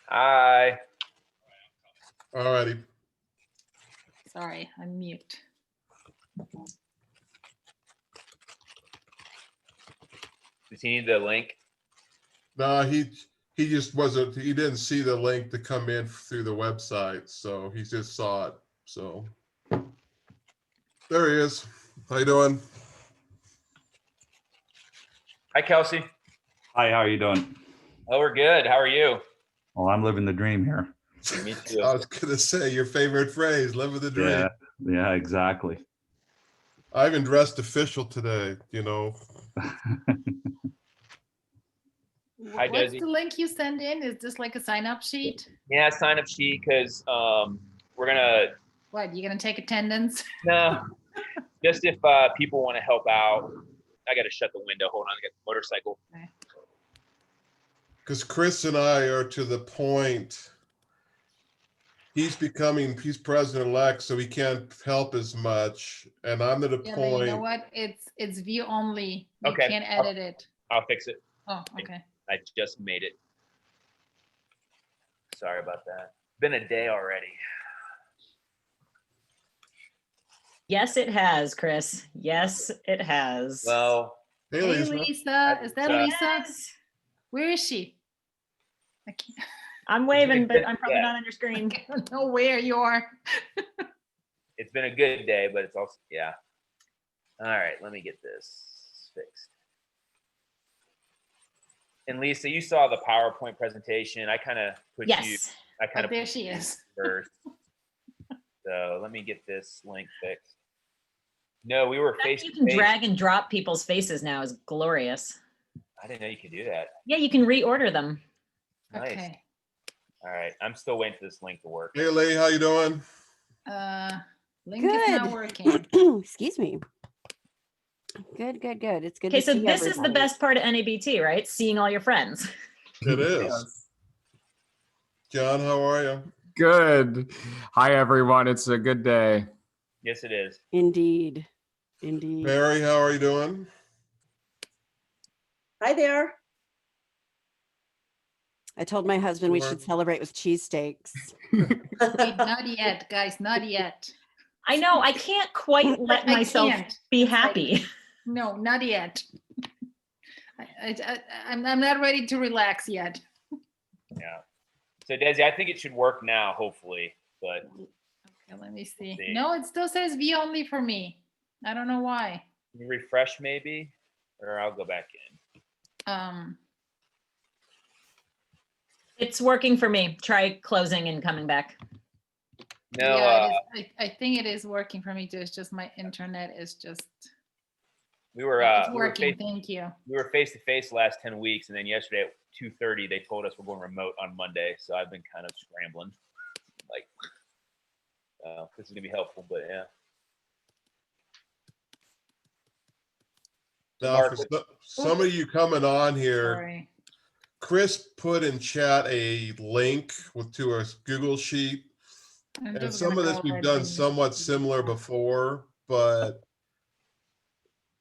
Hi. All righty. Sorry, I'm mute. Does he need the link? No, he just wasn't. He didn't see the link to come in through the website, so he just saw it. So there he is. How you doing? Hi, Kelsey. Hi, how are you doing? Oh, we're good. How are you? Well, I'm living the dream here. Me too. I was gonna say your favorite phrase, "Living the dream." Yeah, exactly. I even dressed official today. You know. Hi, What's Desi. the link you send in? Is this like a sign-up sheet? Yeah, sign up sheet because we're gonna What, you gonna take attendance? no, just if people want to help out. I gotta shut the window. Hold on, I got the motorcycle. Okay. Because Chris and I are to the point. He's president-elect, so he can't help as much, and I'm at a Yeah, but point. you know what? It's view only. You Okay. can't edit it. I'll fix it. Oh, okay. I just made it. Sorry about that. Been a day already. Yes, it has, Chris. Yes, it has. Well, Hey, Hey, Lisa. Lisa. Is that Lisa? Yes. Where is she? I can't, I'm waving, but I'm probably not on your screen. I don't know where you are. it's been a good day, but it's also yeah. All right, let me get this fixed. And Lisa, you saw the PowerPoint presentation. I kind of put you. Yes. I kind of there she is. first. So let me get this link fixed. No, we were face You to can face. drag and drop people's faces now is glorious. I didn't know you could do that. Yeah, you can reorder them. Nice. Okay. All right, I'm still waiting for this link to work. Hey, Lee, how you doing? Link is not Good. working. Excuse me. Good. It's good Okay, to so see this is the everybody. best part of NABT, right? Seeing all your friends. It is. John, how are you? Good. Hi, everyone. It's a good day. Yes, it is. Indeed. Barry, how are you doing? Hi there. I told my husband we Sure. should celebrate with cheesesteaks. Wait, not yet, guys, not yet. I know, I can't quite let I myself can't. be It's like- happy. No, not yet. I'm not ready to relax yet. Yeah. So Desi, I think it should work now, hopefully. But Okay, let me see. See. No, it still says view only for me. I don't know why. can you refresh maybe, or I'll go back in. It's working for me. Try closing and coming back. No, yeah, it is. I think it is working for me too. It's just my internet is just. we were It's we were working. face, Thank you. we were face to face the last 10 weeks, and then yesterday at 2:30 they told us we're going remote on Monday. So I've been kind of scrambling. Like, this is gonna be helpful, but yeah. Now, Mark, for some of you coming on here, Sorry. Chris put in chat a link to a Google sheet. I'm And just some gonna of this go we've ahead done and- somewhat similar before, but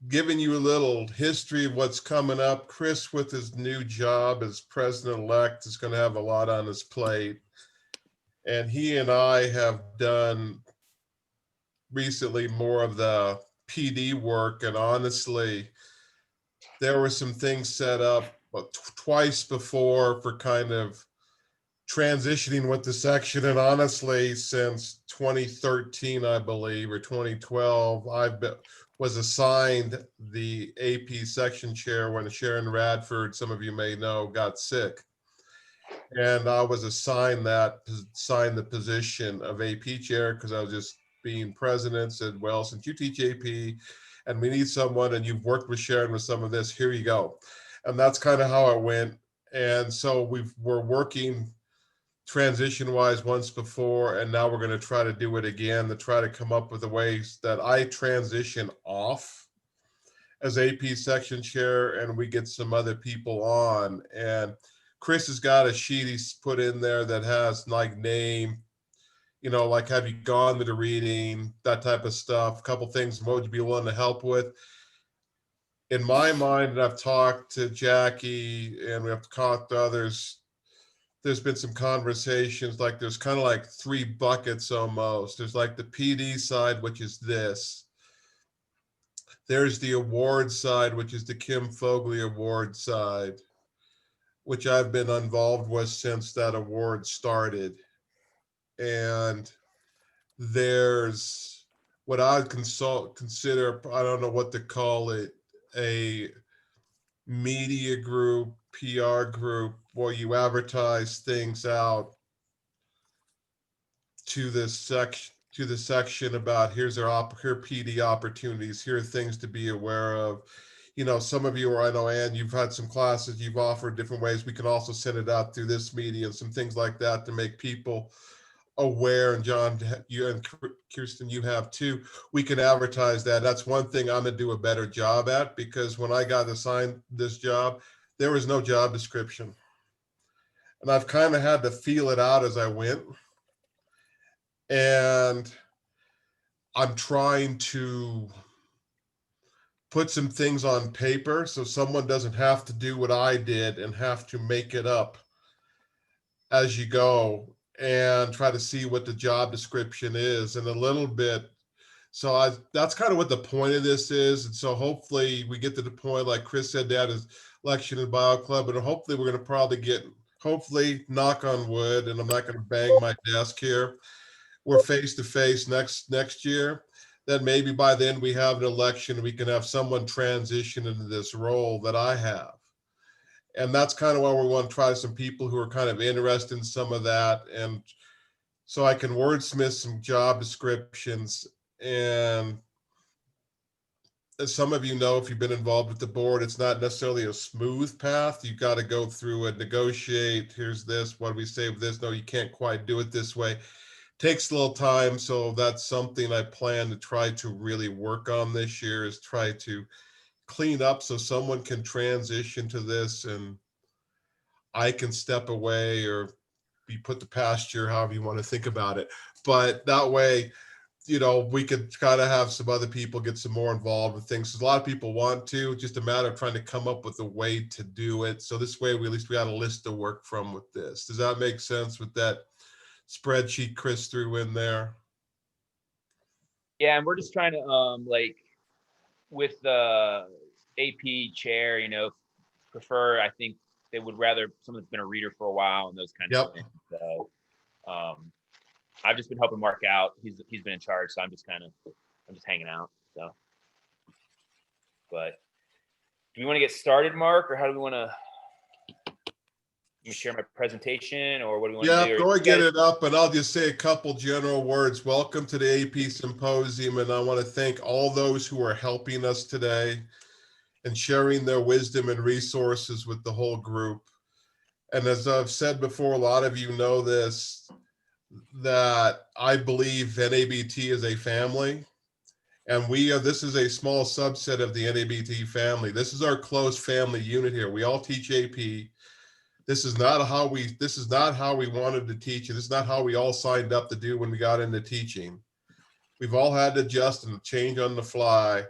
giving you a little history of what's coming up. Chris, with his new job as president-elect, is going to have a lot on his plate. And he and I have done recently more of the PD work. And honestly, there were some things set up twice before for kind of transitioning with the section. And honestly, since 2013, I believe, or 2012, was assigned the AP section chair when Sharon Radford, some of you may know, got sick. And I was assigned the position of AP chair because I was just being president, said, well, since you teach AP and we need someone and you've worked with Sharon with some of this, here you go. And that's kind of how it went. And so we're working transition-wise once before, and now we're going to try to do it again to try to come up with the ways that I transition off as AP section chair and we get some other people on. And Chris has got a sheet he's put in there that has like name, like have you gone to the reading, that type of stuff, a couple things, what would you be willing to help with? In my mind, and I've talked to Jackie and we have talked to others, there's been some conversations, like there's kind of like 3 buckets almost. There's like the PD side, which is this. There's the award side, which is the Kim Fogley Award side, which I've been involved with since that award started. And there's what I'd consider, I don't know what to call it, a media group, PR group, where you advertise things out to this section about here PD opportunities, here are things to be aware of. You know, some of you, or I know, Ann, you've had some classes you've offered different ways. We can also send it out through this media and some things like that to make people aware. And John, you and Kirsten, you have too. We can advertise that. That's one thing I'm gonna do a better job at, because when I got assigned this job, there was no job description. And I've kind of had to feel it out as I went. And I'm trying to put some things on paper so someone doesn't have to do what I did and have to make it up as you go, and try to see what the job description is and a little bit. So that's kind of what the point of this is. And so hopefully we get to the point, like Chris said, that is election and bio club, and hopefully we're going to probably get, hopefully, knock on wood, and I'm not going to bang my desk here, we're face to face next year. Then maybe by then we have an election, we can have someone transition into this role that I have. And that's kind of why we want to try some people who are kind of interested in some of that. And so I can wordsmith some job descriptions. And as some of you know, if you've been involved with the board, it's not necessarily a smooth path. You've got to go through and negotiate. Here's this, what do we say with this? No, you can't quite do it this way. Takes a little time. So that's something I plan to try to really work on this year, is try to clean up so someone can transition to this and I can step away or be put to pasture, however you want to think about it. But that way, you know, we could kind of have some other people get some more involved with things. A lot of people want to, just a matter of trying to come up with a way to do it. So this way, at least we got a list to work from with this. Does that make sense with that spreadsheet Chris threw in there? Yeah, and we're just trying to like with the AP chair, you know, prefer, I think they would rather someone that's been a reader for a while and those kinds of things. So I've just been helping Mark out. He's been in charge, so I'm just hanging out. So, but do we want to get started, Mark, or how do we want to? Let me share my presentation, or what do we want to do? Yeah, go and get it up, and I'll just say a couple general words. Welcome to the AP Symposium, and I want to thank all those who are helping us today and sharing their wisdom and resources with the whole group. And as I've said before, a lot of you know this, that I believe NABT is a family, and this is a small subset of the NABT family. This is our close family unit here. We all teach AP. This is not how we wanted to teach it. This is not how we all signed up to do when we got into teaching. We've all had to adjust and change on the fly,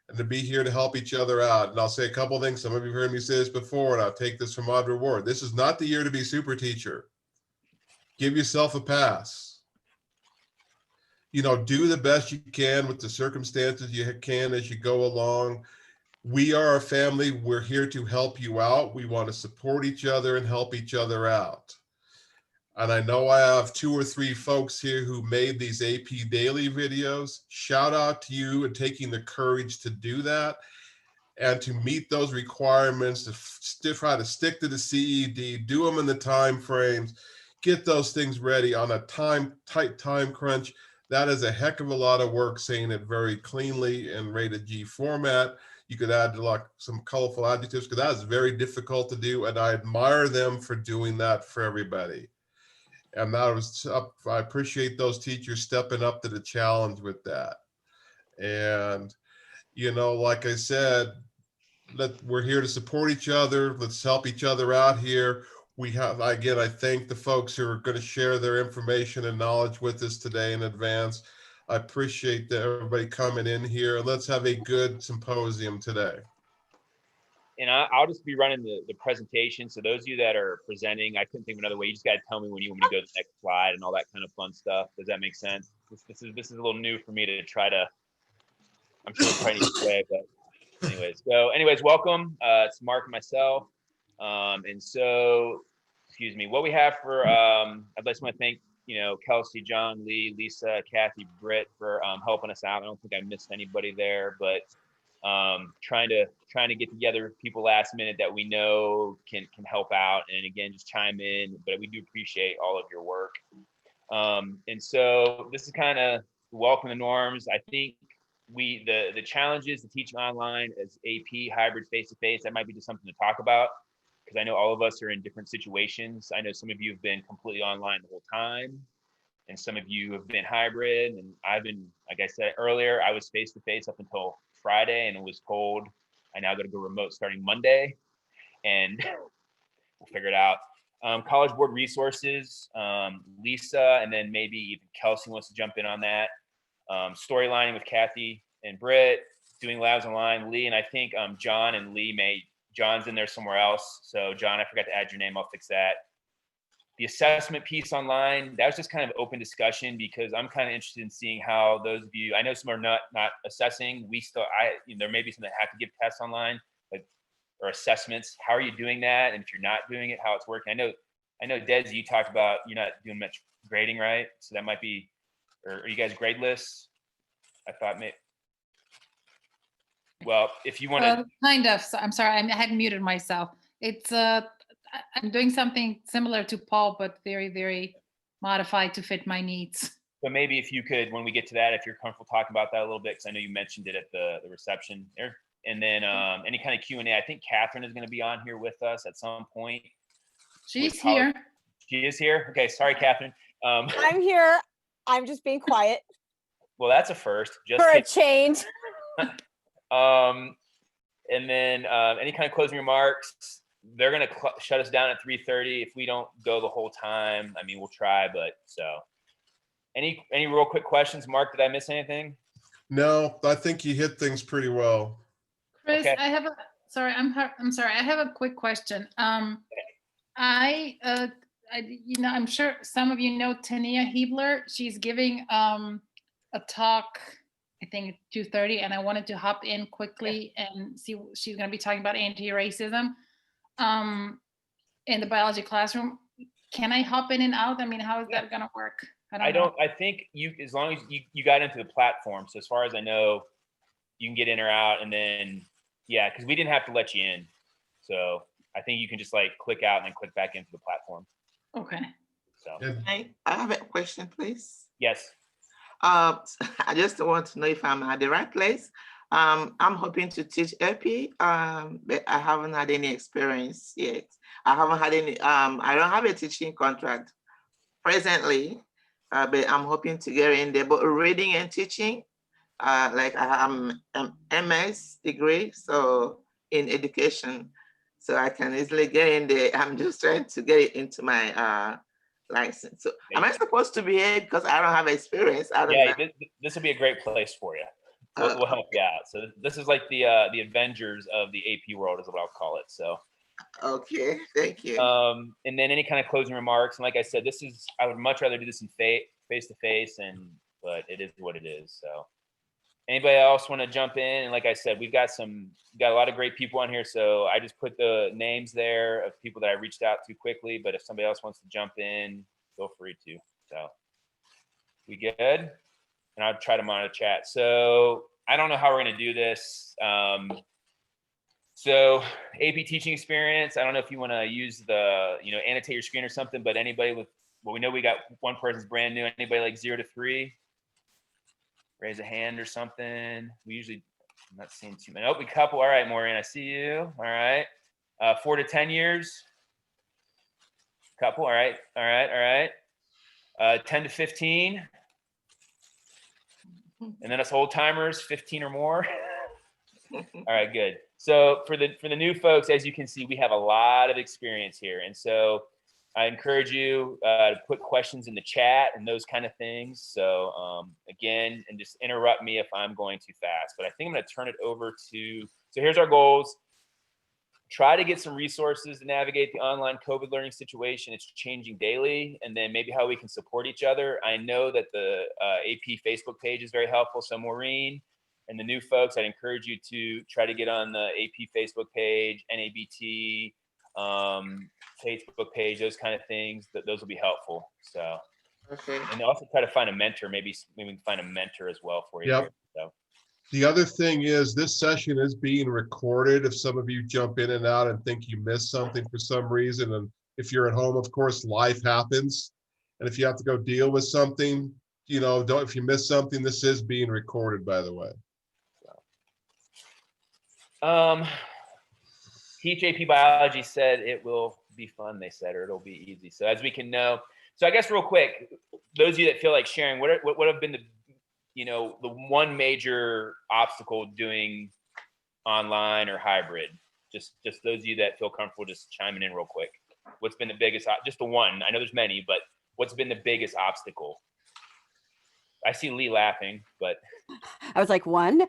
and to be here to help each other out. And I'll say a couple of things. Some of you have heard me say this before, and I'll take this from Audra Ward. This is not the year to be super teacher. Give yourself a pass. You know, do the best you can with the circumstances you can as you go along. We are a family. We're here to help you out. We want to support each other and help each other out. And I know I have 2 or 3 folks here who made these AP daily videos. Shout out to you and taking the courage to do that and to meet those requirements, to try to stick to the CED, do them in the time frames, get those things ready on a tight time crunch. That is a heck of a lot of work, saying it very cleanly in rated G format. You could add like some colorful adjectives, because that is very difficult to do. And I admire them for doing that for everybody. And I appreciate those teachers stepping up to the challenge with that. And, you know, like I said, we're here to support each other. Let's help each other out here. Again, I thank the folks who are going to share their information and knowledge with us today in advance. I appreciate everybody coming in here. Let's have a good symposium today. and I'll just be running the presentation. So those of you that are presenting, I couldn't think of another way. You just got to tell me when you want me to go to the next slide and all that kind of fun stuff. Does that make sense? This is a little new for me to try to. I'm sure it's probably way, but anyways, welcome. It's Mark and myself, and so excuse me. What we have for I'd just want to thank Kelsey, John, Lee, Lisa, Kathy, Britt for helping us out. I don't think I missed anybody there, but trying to get together people last minute that we know can help out, and again just chime in, but we do appreciate all of your work. And so this is kind of welcome the norms. I think the challenges to teaching online as AP hybrid face-to-face, that might be just something to talk about, because I know all of us are in different situations. I know some of you have been completely online the whole time, and some of you have been hybrid, and I've been, like I said earlier, I was face-to-face up until Friday, and it was told I now got to go remote starting Monday, and we'll figure it out. College Board resources, Lisa, and then maybe even Kelsey wants to jump in on that. Storylining with Kathy and Britt, doing labs online, Lee, and I think John and Lee John's in there somewhere else. So John, I forgot to add your name. I'll fix that. The assessment piece online, that was just kind of open discussion, because I'm kind of interested in seeing how those of you, I know some are not assessing. There may be some that have to give tests online, or assessments. How are you doing that? And if you're not doing it, how it's working? I know Des, you talked about you're not doing much grading, right? So that might be, or are you guys gradeless? I thought maybe. Well, if you want to. Kind of. So I'm sorry, I had muted myself. It's I'm doing something similar to Paul, but very, very modified to fit my needs. So maybe if you could, when we get to that, if you're comfortable talking about that a little bit, because I know you mentioned it at the reception there. And then any kind of Q&A. I think Catherine is going to be on here with us at some point. She's here. She is here. Okay, sorry, Catherine. I'm here. I'm just being quiet. Well, that's a first. Just For a change. And then any kind of closing remarks. They're going to shut us down at 3:30. If we don't go the whole time, I mean, we'll try. But so, any real quick questions, Mark? Did I miss anything? No, I think you hit things pretty well. Chris, Okay. I'm sorry. I have a quick question. I'm sure some of you know Tania Hebler. She's giving a talk, I think at 2:30, and I wanted to hop in quickly and see. She's going to be talking about anti-racism in the biology classroom. Can I hop in and out? I mean, how is that going to work? I think you, as long as you got into the platform. So as far as I know, you can get in or out, and then because we didn't have to let you in. So I think you can just like click out and then click back into the platform. Okay. So I have a question, please. yes. I just want to know if I'm at the right place. I'm hoping to teach AP, but I haven't had any experience yet. I haven't had any, I don't have a teaching contract presently, but I'm hoping to get in there. But reading and teaching, like I'm an MS degree, so in education, so I can easily get in there. I'm just trying to get it into my license. So am I supposed to be here because I don't have experience? I don't know. This will be a great place for you. We'll help you out. So this is like the Avengers of the AP world is what I'll call it. So okay, thank you. And then any kind of closing remarks. And like I said, I would much rather do this in face to face, but it is what it is. So anybody else want to jump in? And like I said, we've got a lot of great people on here. So I just put the names there of people that I reached out to quickly. But if somebody else wants to jump in, feel free to. So we good? And I'll try to monitor chat. So I don't know how we're going to do this. So AP teaching experience. I don't know if you want to use annotate your screen or something. But anybody we know we got one person's brand new. Anybody like 0 to 3? Raise a hand or something. We usually, I'm not seeing too many. Oh, a couple. All right, Maureen, I see you. All right. 4 to 10 years. Couple. All right. 10 to 15. And then us old timers, 15 or more. All right, good. So for the new folks, as you can see, we have a lot of experience here. And so I encourage you to put questions in the chat and those kind of things. So again, and just interrupt me if I'm going too fast. But I think I'm going to turn it over to, so here's our goals. try to get some resources to navigate the online COVID learning situation. It's changing daily, and then maybe how we can support each other. I know that the AP Facebook page is very helpful. So Maureen and the new folks, I'd encourage you to try to get on the AP Facebook page, NABT Facebook page, those kind of things. Those will be helpful. So, Okay. and also try to find a mentor. Maybe we can find a mentor as well for you. Yep. Here, so. The other thing is this session is being recorded. If some of you jump in and out and think you missed something for some reason, and if you're at home, of course, life happens. And if you have to go deal with something, you know, if you miss something, this is being recorded, by the way. Teach AP Biology said it will be fun, they said, or it'll be easy. So as we can know, so I guess real quick, those of you that feel like sharing, what have been the, you know, the one major obstacle doing online or hybrid? Just those of you that feel comfortable just chiming in real quick. What's been the biggest, just the one? I know there's many, but what's been the biggest obstacle? I see Lee laughing, but I was like, one?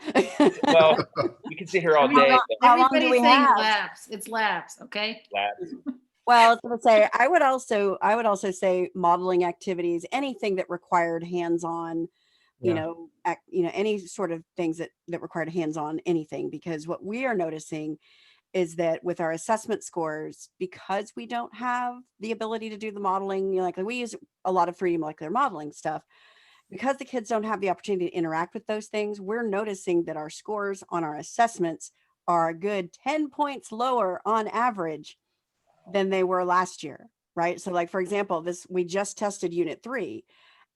well, we can sit here all day. How long do Everybody's we saying have? labs. It's labs, okay? Labs. Well, I was going to say, I would also say modeling activities, anything that required hands-on, you know, any sort of things that required hands-on anything, because what we are noticing is that with our assessment scores, because we don't have the ability to do the modeling, you know, like we use a lot of 3D molecular modeling stuff, because the kids don't have the opportunity to interact with those things, we're noticing that our scores on our assessments are a good 10 points lower on average than they were last year, right? So like, for example, we just tested unit 3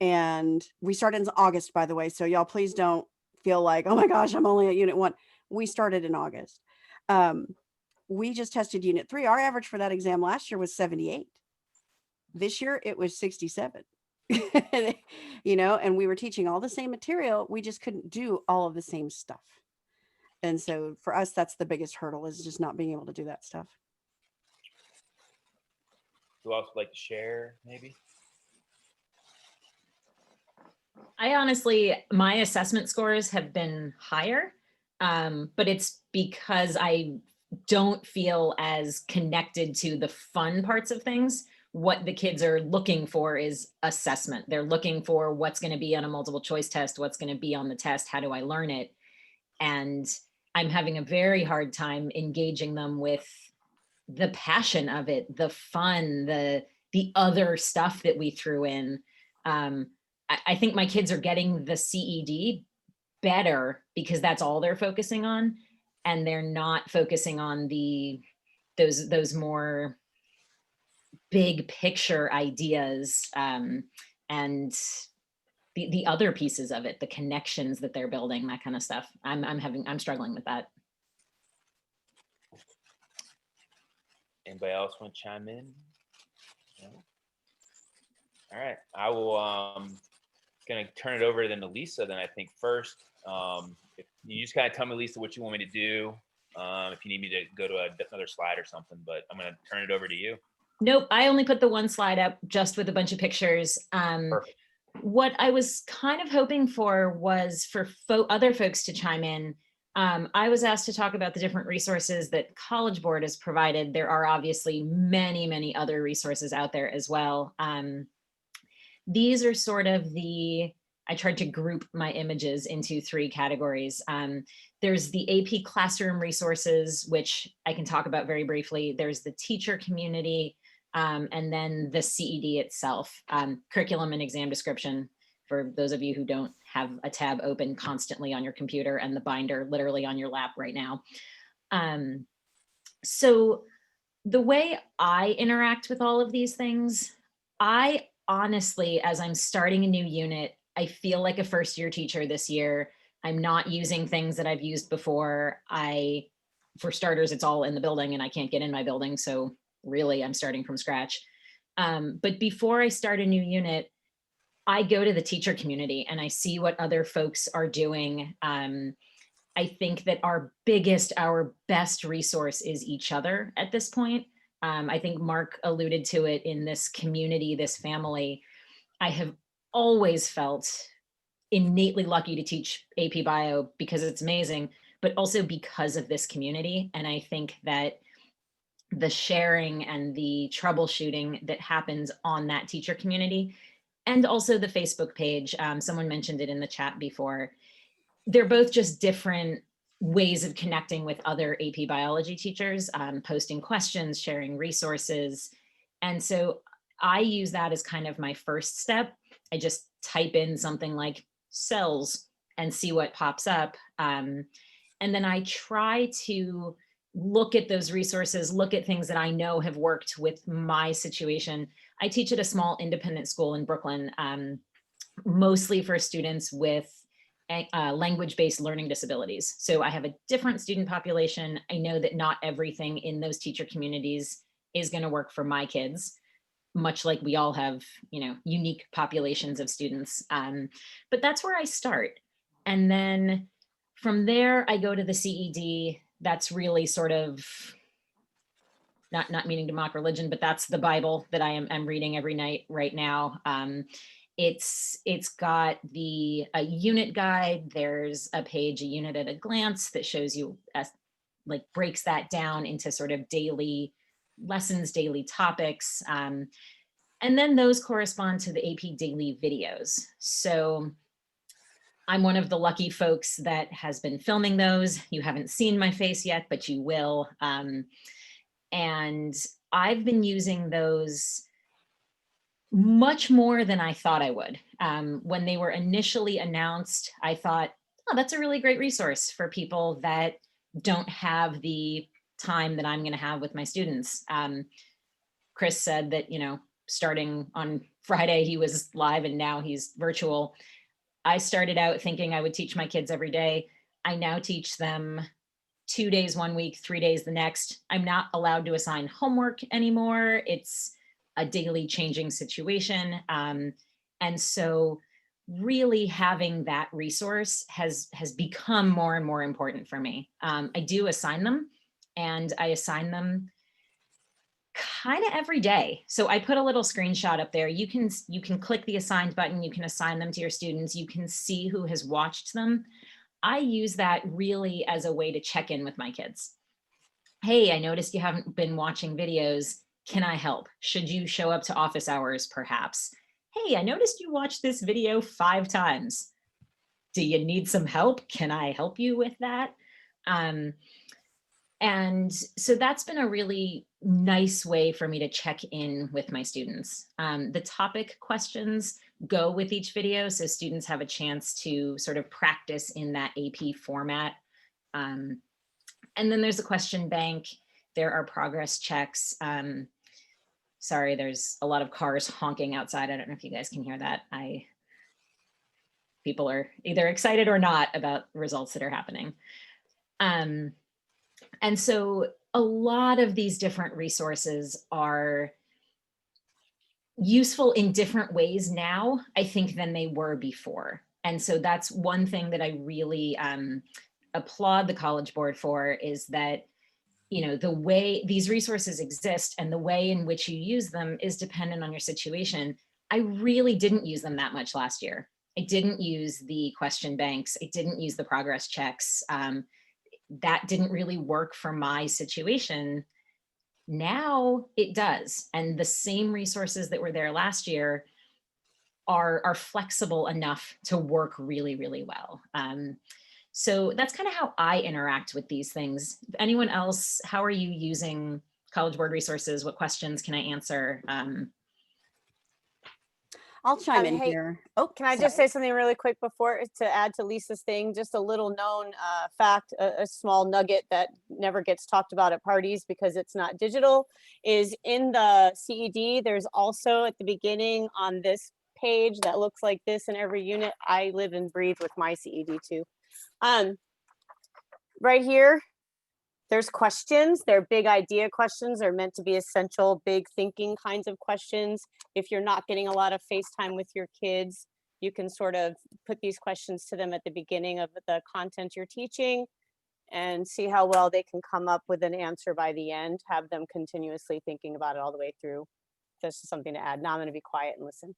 and we started in August, by the way. So y'all please don't feel like, oh my gosh, I'm only at unit 1. We started in August. We just tested unit 3. Our average for that exam last year was 78. This year it was 67. You know, and we were teaching all the same material. We just couldn't do all of the same stuff. And so for us, that's the biggest hurdle, is just not being able to do that stuff. Who else would like to share, maybe? I honestly, my assessment scores have been higher, but it's because I don't feel as connected to the fun parts of things. What the kids are looking for is assessment. They're looking for what's going to be on a multiple choice test, what's going to be on the test, how do I learn it? And I'm having a very hard time engaging them with the passion of it, the fun, the other stuff that we threw in. I think my kids are getting the CED better because that's all they're focusing on, and they're not focusing on those more big picture ideas, and the other pieces of it, the connections that they're building, that kind of stuff. I'm struggling with that. Anybody else want to chime in? No? All right, I will gonna turn it over then to Lisa then, I think, first. If you just kind of tell me, Lisa, what you want me to do, if you need me to go to another slide or something, but I'm gonna turn it over to you. Nope, I only put the one slide up just with a bunch of pictures. What I was kind of hoping for was for other folks to chime in. I was asked to talk about the different resources that College Board has provided. There are obviously many, many other resources out there as well. These are sort of I tried to group my images into 3 categories. There's the AP classroom resources, which I can talk about very briefly. There's the teacher community, and then the CED itself, curriculum and exam description, for those of you who don't have a tab open constantly on your computer and the binder literally on your lap right now. So the way I interact with all of these things, I honestly, as I'm starting a new unit, I feel like a first year teacher this year. I'm not using things that I've used before. For starters, it's all in the building and I can't get in my building. So really I'm starting from scratch. But before I start a new unit, I go to the teacher community and I see what other folks are doing. I think that our best resource is each other at this point. I think Mark alluded to it in this community, this family. I have always felt innately lucky to teach AP Bio because it's amazing, but also because of this community. And I think that the sharing and the troubleshooting that happens on that teacher community, and also the Facebook page. Someone mentioned it in the chat before. They're both just different ways of connecting with other AP biology teachers, posting questions, sharing resources. And so I use that as kind of my first step. I just type in something like cells and see what pops up. And then I try to look at those resources, look at things that I know have worked with my situation. I teach at a small independent school in Brooklyn, mostly for students with language-based learning disabilities. So I have a different student population. I know that not everything in those teacher communities is going to work for my kids, much like we all have, you know, unique populations of students. But that's where I start. And then from there, I go to the CED. That's really sort of, not meaning to mock religion, but that's the Bible that I'm reading every night right now. It's got a unit guide. There's a page, a unit at a glance, that shows you, like breaks that down into sort of daily lessons, daily topics. And then those correspond to the AP daily videos. So I'm one of the lucky folks that has been filming those. You haven't seen my face yet, but you will. And I've been using those much more than I thought I would. When they were initially announced, I thought, oh, that's a really great resource for people that don't have the time that I'm going to have with my students. Chris said that, you know, starting on Friday, he was live and now he's virtual. I started out thinking I would teach my kids every day. I now teach them 2 days one week, 3 days the next. I'm not allowed to assign homework anymore. It's a daily changing situation. And so really having that resource has become more and more important for me. I do assign them, and I assign them kind of every day. So I put a little screenshot up there. You can click the assigned button, you can assign them to your students, you can see who has watched them. I use that really as a way to check in with my kids. Hey, I noticed you haven't been watching videos. Can I help? Should you show up to office hours perhaps? Hey, I noticed you watched this video 5 times. Do you need some help? Can I help you with that? And so that's been a really nice way for me to check in with my students. The topic questions go with each video, so students have a chance to sort of practice in that AP format. And then there's a question bank. There are progress checks. Sorry, there's a lot of cars honking outside. I don't know if you guys can hear that. People are either excited or not about results that are happening. And so a lot of these different resources are useful in different ways now, I think, than they were before. And so that's one thing that I really applaud the College Board for, is that, you know, the way these resources exist and the way in which you use them is dependent on your situation. I really didn't use them that much last year. I didn't use the question banks. I didn't use the progress checks. That didn't really work for my situation. Now it does. And the same resources that were there last year are flexible enough to work really, really well. So that's kind of how I interact with these things. Anyone else, how are you using College Board resources? What questions can I answer? I'll chime in hey, here. Oh, Can I just say something really quick before, to add to Lisa's thing? Just a little known fact, a small nugget that never gets talked about at parties because it's not digital, is in the CED, there's also at the beginning on this page that looks like this in every unit. I live and breathe with my CED too. Right here, there's questions. They're big idea questions. They're meant to be essential, big thinking kinds of questions. If you're not getting a lot of FaceTime with your kids, you can sort of put these questions to them at the beginning of the content you're teaching and see how well they can come up with an answer by the end. Have them continuously thinking about it all the way through. Just something to add. Now I'm going to be quiet and listen.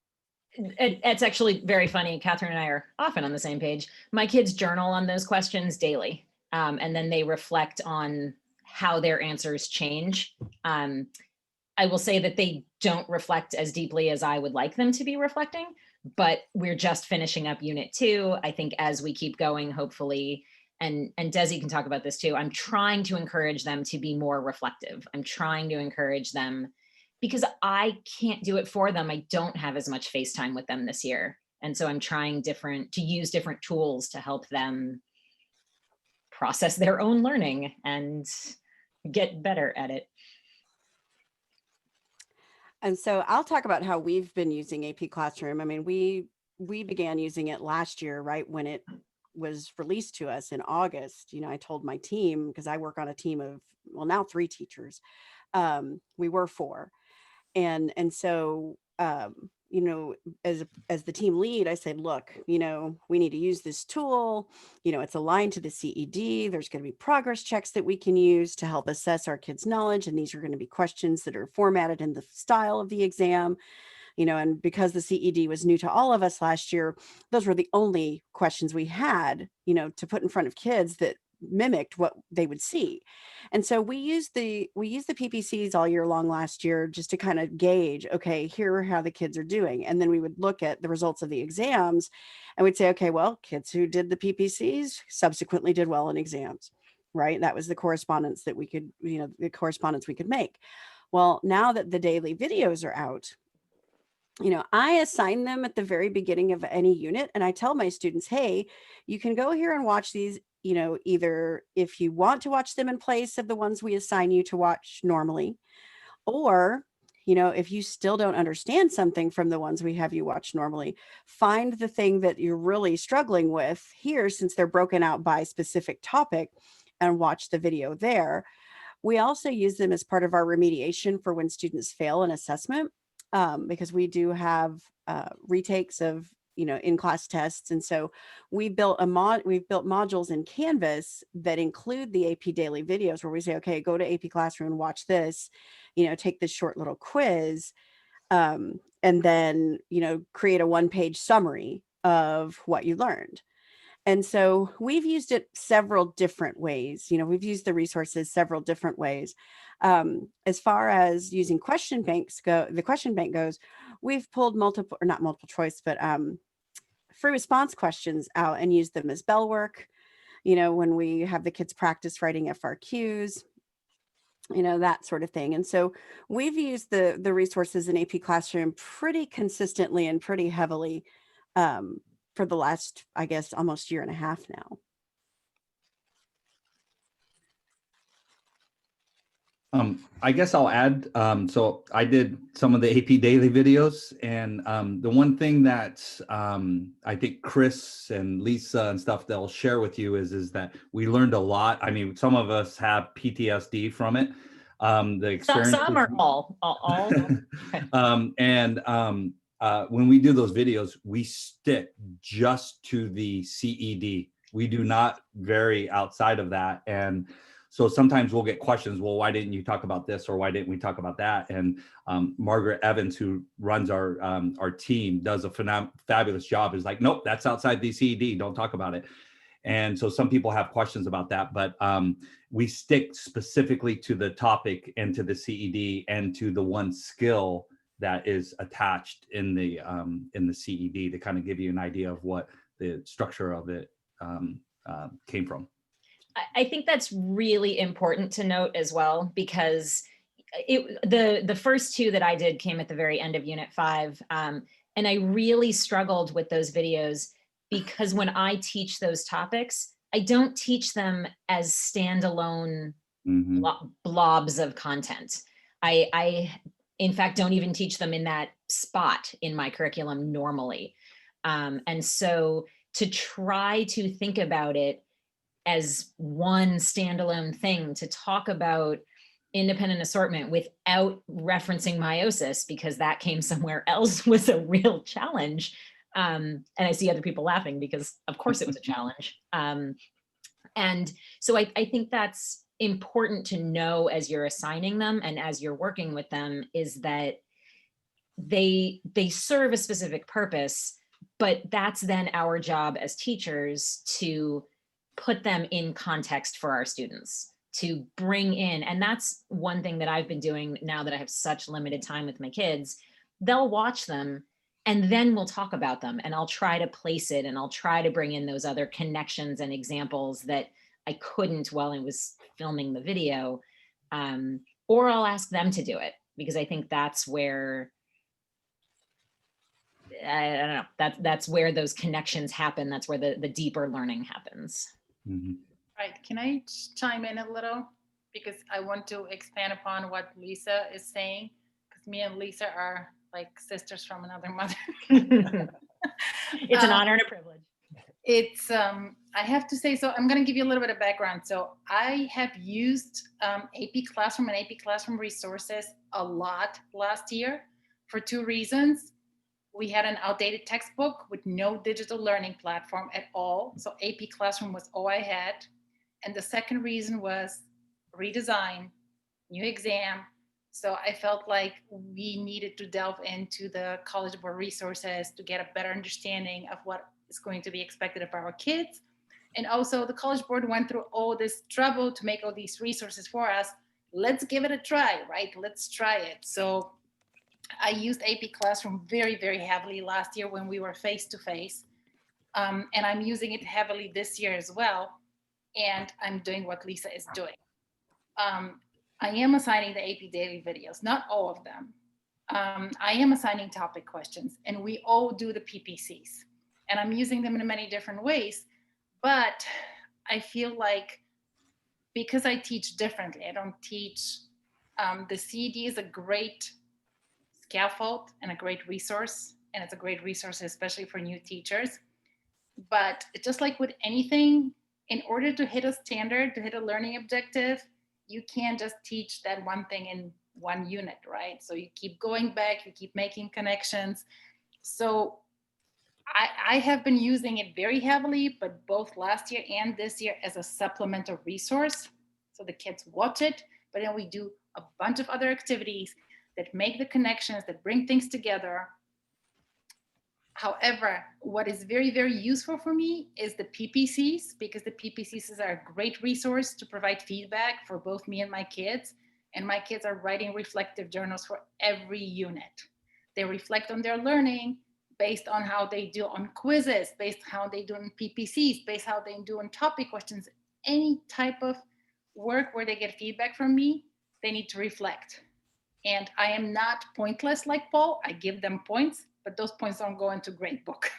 It's actually very funny. Catherine and I are often on the same page. My kids journal on those questions daily. And then they reflect on how their answers change. I will say that they don't reflect as deeply as I would like them to be reflecting, but we're just finishing up Unit 2. I think as we keep going, hopefully, and Desi can talk about this too, I'm trying to encourage them to be more reflective. I'm trying to encourage them because I can't do it for them. I don't have as much face time with them this year. And so I'm trying to use different tools to help them process their own learning and get better at it. And so I'll talk about how we've been using AP Classroom. I mean, we began using it last year, right when it was released to us in August. You know, I told my team, because I work on a team of, well, now 3 teachers. We were 4. And so, you know, as the team lead, I said, look, you know, we need to use this tool. You know, it's aligned to the CED. There's going to be progress checks that we can use to help assess our kids' knowledge. And these are going to be questions that are formatted in the style of the exam. You know, and because the CED was new to all of us last year, those were the only questions we had, you know, to put in front of kids that mimicked what they would see. And so we used the PPCs all year long last year just to kind of gauge, okay, here are how the kids are doing. And then we would look at the results of the exams and we'd say, okay, well, kids who did the PPCs subsequently did well in exams, right? That was the correspondence that we could, you know, the correspondence we could make. Well, now that the daily videos are out, you know, I assign them at the very beginning of any unit and I tell my students, hey, you can go here and watch these, you know, either if you want to watch them in place of the ones we assign you to watch normally, or, you know, if you still don't understand something from the ones we have you watch normally, find the thing that you're really struggling with here, since they're broken out by specific topic, and watch the video there. We also use them as part of our remediation for when students fail an assessment. Because we do have retakes of, you know, in-class tests. And so we've built modules in Canvas that include the AP daily videos where we say, okay, go to AP Classroom and watch this, you know, take this short little quiz, and then, you know, create a 1-page summary of what you learned. And so we've used it several different ways. You know, we've used the resources several different ways. As far as using question banks the question bank goes, we've pulled not multiple choice, but free response questions out and used them as bell work. You know, when we have the kids practice writing FRQs, you know, that sort of thing. And so we've used the resources in AP Classroom pretty consistently and pretty heavily for the last, I guess, almost 1.5 years now. I guess I'll add, so I did some of the AP daily videos, and the one thing that I think Chris and Lisa and stuff they'll share with you is that we learned a lot. I mean, some of us have PTSD from it. The experience. Some are all. When we do those videos, we stick just to the CED. We do not vary outside of that. And so sometimes we'll get questions, well, why didn't you talk about this, or why didn't we talk about that? And Margaret Evans, who runs our team, does a fabulous job, is like, nope, that's outside the CED, don't talk about it. And so some people have questions about that, but we stick specifically to the topic and to the CED and to the one skill that is attached in the CED to kind of give you an idea of what the structure of it came from. I think that's really important to note as well, because the first 2 that I did came at the very end of Unit 5, and I really struggled with those videos because when I teach those topics, I don't teach them as standalone blobs of content. I in fact don't even teach them in that spot in my curriculum normally, and so to try to think about it as one standalone thing, to talk about independent assortment without referencing meiosis, because that came somewhere else, was a real challenge. And I see other people laughing because of course it was a challenge. And so I think that's important to know as you're assigning them and as you're working with them, is that they serve a specific purpose, but that's then our job as teachers to put them in context for our students. to bring in, and that's one thing that I've been doing now that I have such limited time with my kids. They'll watch them and then we'll talk about them, and I'll try to place it, and I'll try to bring in those other connections and examples that I couldn't while I was filming the video. Or I'll ask them to do it, because I think that's where, I don't know, that's where those connections happen. That's where the deeper learning happens. Mm-hmm. Right, can I chime in a little? Because I want to expand upon what Lisa is saying, because me and Lisa are like sisters from another mother. It's an honor and a privilege. It's, I have to say, so I'm going to give you a little bit of background. So I have used AP Classroom and AP Classroom resources a lot last year for two reasons. We had an outdated textbook with no digital learning platform at all. So AP Classroom was all I had. And the second reason was redesign, new exam. So I felt like we needed to delve into the College Board resources to get a better understanding of what is going to be expected of our kids. And also the College Board went through all this trouble to make all these resources for us. Let's give it a try, right? Let's try it. So I used AP Classroom very, very heavily last year when we were face-to-face. And I'm using it heavily this year as well. And I'm doing what Lisa is doing. I am assigning the AP Daily videos, not all of them. I am assigning topic questions, and we all do the PPCs. And I'm using them in many different ways. But I feel like because I teach differently, I don't teach, the CED is a great scaffold and a great resource. And it's a great resource, especially for new teachers. But just like with anything, in order to hit a standard, to hit a learning objective, you can't just teach that one thing in one unit, right? So you keep going back, you keep making connections. So I have been using it very heavily, but both last year and this year as a supplemental resource. So the kids watch it, but then we do a bunch of other activities that make the connections, that bring things together. However, what is very, very useful for me is the PPCs, because the PPCs are a great resource to provide feedback for both me and my kids. And my kids are writing reflective journals for every unit. They reflect on their learning based on how they do on quizzes, based on how they do on PPCs, based on how they do on topic questions. Any type of work where they get feedback from me, they need to reflect. And I am not pointless like Paul. I give them points, but those points don't go into grade book.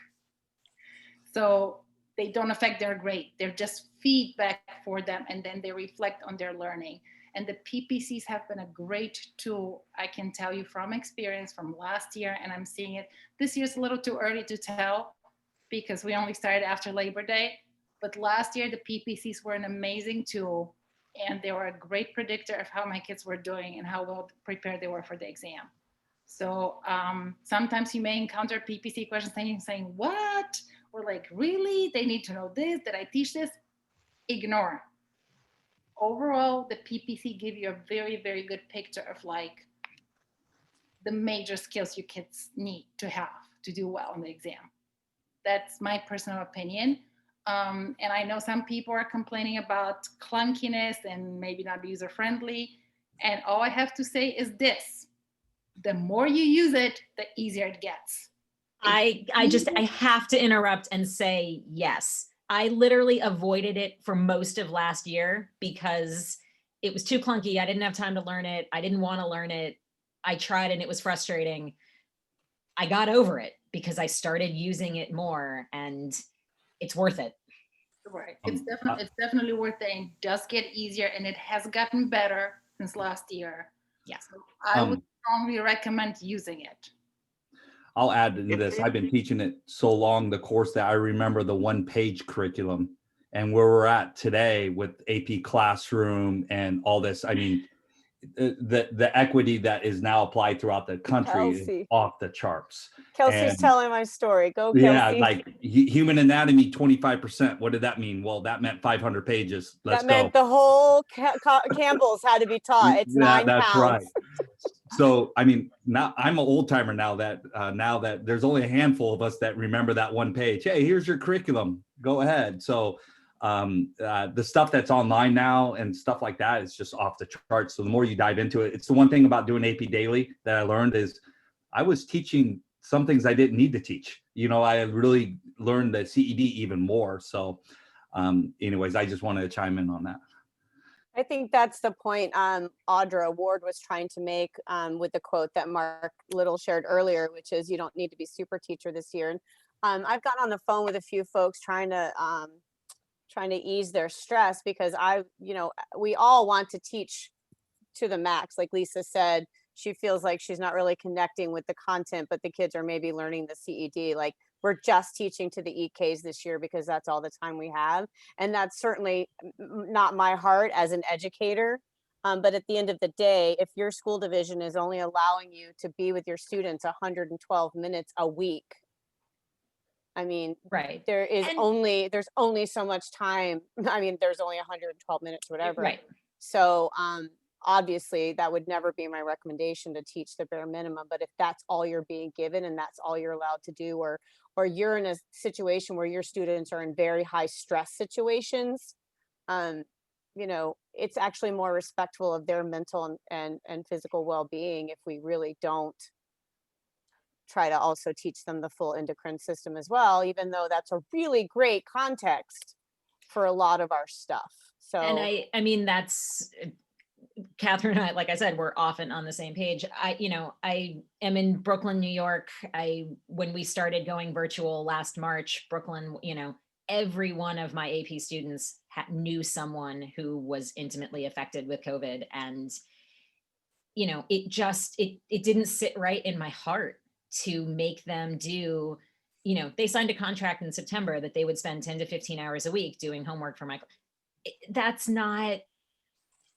So they don't affect their grade. They're just feedback for them, and then they reflect on their learning. And the PPCs have been a great tool, I can tell you from experience from last year, and I'm seeing it. This year's a little too early to tell because we only started after Labor Day. But last year, the PPCs were an amazing tool, and they were a great predictor of how my kids were doing and how well prepared they were for the exam. So sometimes you may encounter PPC questions and you're saying, what? Or like, really? They need to know this? Did I teach this? Ignore. Overall, the PPC give you a very, very good picture of like the major skills your kids need to have to do well in the exam. That's my personal opinion. And I know some people are complaining about clunkiness and maybe not user-friendly. And all I have to say is this. The more you use it, the easier it gets. I have to interrupt and say, yes, I literally avoided it for most of last year because it was too clunky. I didn't have time to learn it. I didn't want to learn it. I tried and it was frustrating. I got over it because I started using it more, and it's worth it. Right. It's definitely worth it. It does get easier, and it has gotten better since last year. Yes. So I would strongly recommend using it. I'll add to this. I've been teaching it so long, the course, that I remember the one-page curriculum, and where we're at today with AP Classroom and all this. I mean, the equity that is now applied throughout the country is off the charts. Kelsey's telling my story. Go, Kelsey. Yeah, like human anatomy, 25%. What did that mean? Well, that meant 500 pages. Let's go. That meant the whole Campbell's had to be taught. It's 9 that's pounds. Right. So, I mean, now I'm an old timer now that there's only a handful of us that remember that one page. Hey, here's your curriculum. Go ahead. So The stuff that's online now and stuff like that is just off the charts. So the more you dive into it, it's the one thing about doing AP Daily that I learned is I was teaching some things I didn't need to teach. I really learned the CED even more. So anyways, I just wanted to chime in on that. I think that's the point Audra Ward was trying to make with the quote that Mark Little shared earlier, which is you don't need to be super teacher this year. And I've gotten on the phone with a few folks trying to ease their stress because we all want to teach to the max. Like Lisa said, she feels like she's not really connecting with the content, but the kids are maybe learning the CED. Like we're just teaching to the EKs this year because that's all the time we have. And that's certainly not my heart as an educator. But at the end of the day, if your school division is only allowing you to be with your students 112 minutes a week, I mean, right. there's only so much time. I mean, there's only 112 minutes, whatever. Right. So obviously that would never be my recommendation to teach the bare minimum. But if that's all you're being given and that's all you're allowed to do, or you're in a situation where your students are in very high stress situations, it's actually more respectful of their mental and physical well-being if we really don't try to also teach them the full endocrine system as well, even though that's a really great context for a lot of our stuff. So, and I mean, that's Catherine and I, like I said, we're often on the same page. I am in Brooklyn, New York. When we started going virtual last March, Brooklyn, every one of my AP students knew someone who was intimately affected with COVID. And, it didn't sit right in my heart to make them do, they signed a contract in September that they would spend 10 to 15 hours a week doing homework for my, that's not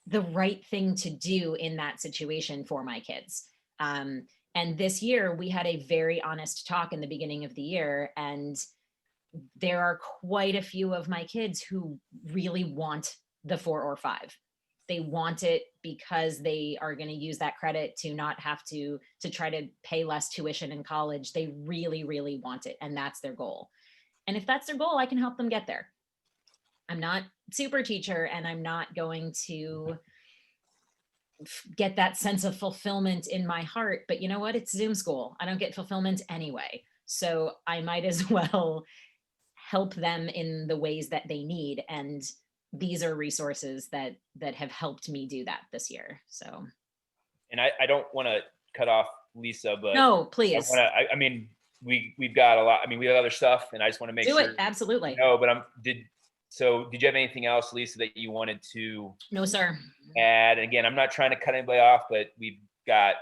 the right thing to do in that situation for my kids. And this year we had a very honest talk in the beginning of the year, and there are quite a few of my kids who really want the 4 or 5. They want it because they are going to use that credit to not have to try to pay less tuition in college. They really, really want it. And that's their goal. And if that's their goal, I can help them get there. I'm not super teacher, and I'm not going to get that sense of fulfillment in my heart. But you know what? It's Zoom school. I don't get fulfillment anyway. So I might as well help them in the ways that they need. And these are resources that have helped me do that this year. So. And I don't want to cut off Lisa, but no, please. I mean, we've got a lot. I mean, we have other stuff, and I just want to make sure. Do it, absolutely. No, but did you have anything else, Lisa, that you wanted to? No, sir. Add? And again, I'm not trying to cut anybody off, but we've got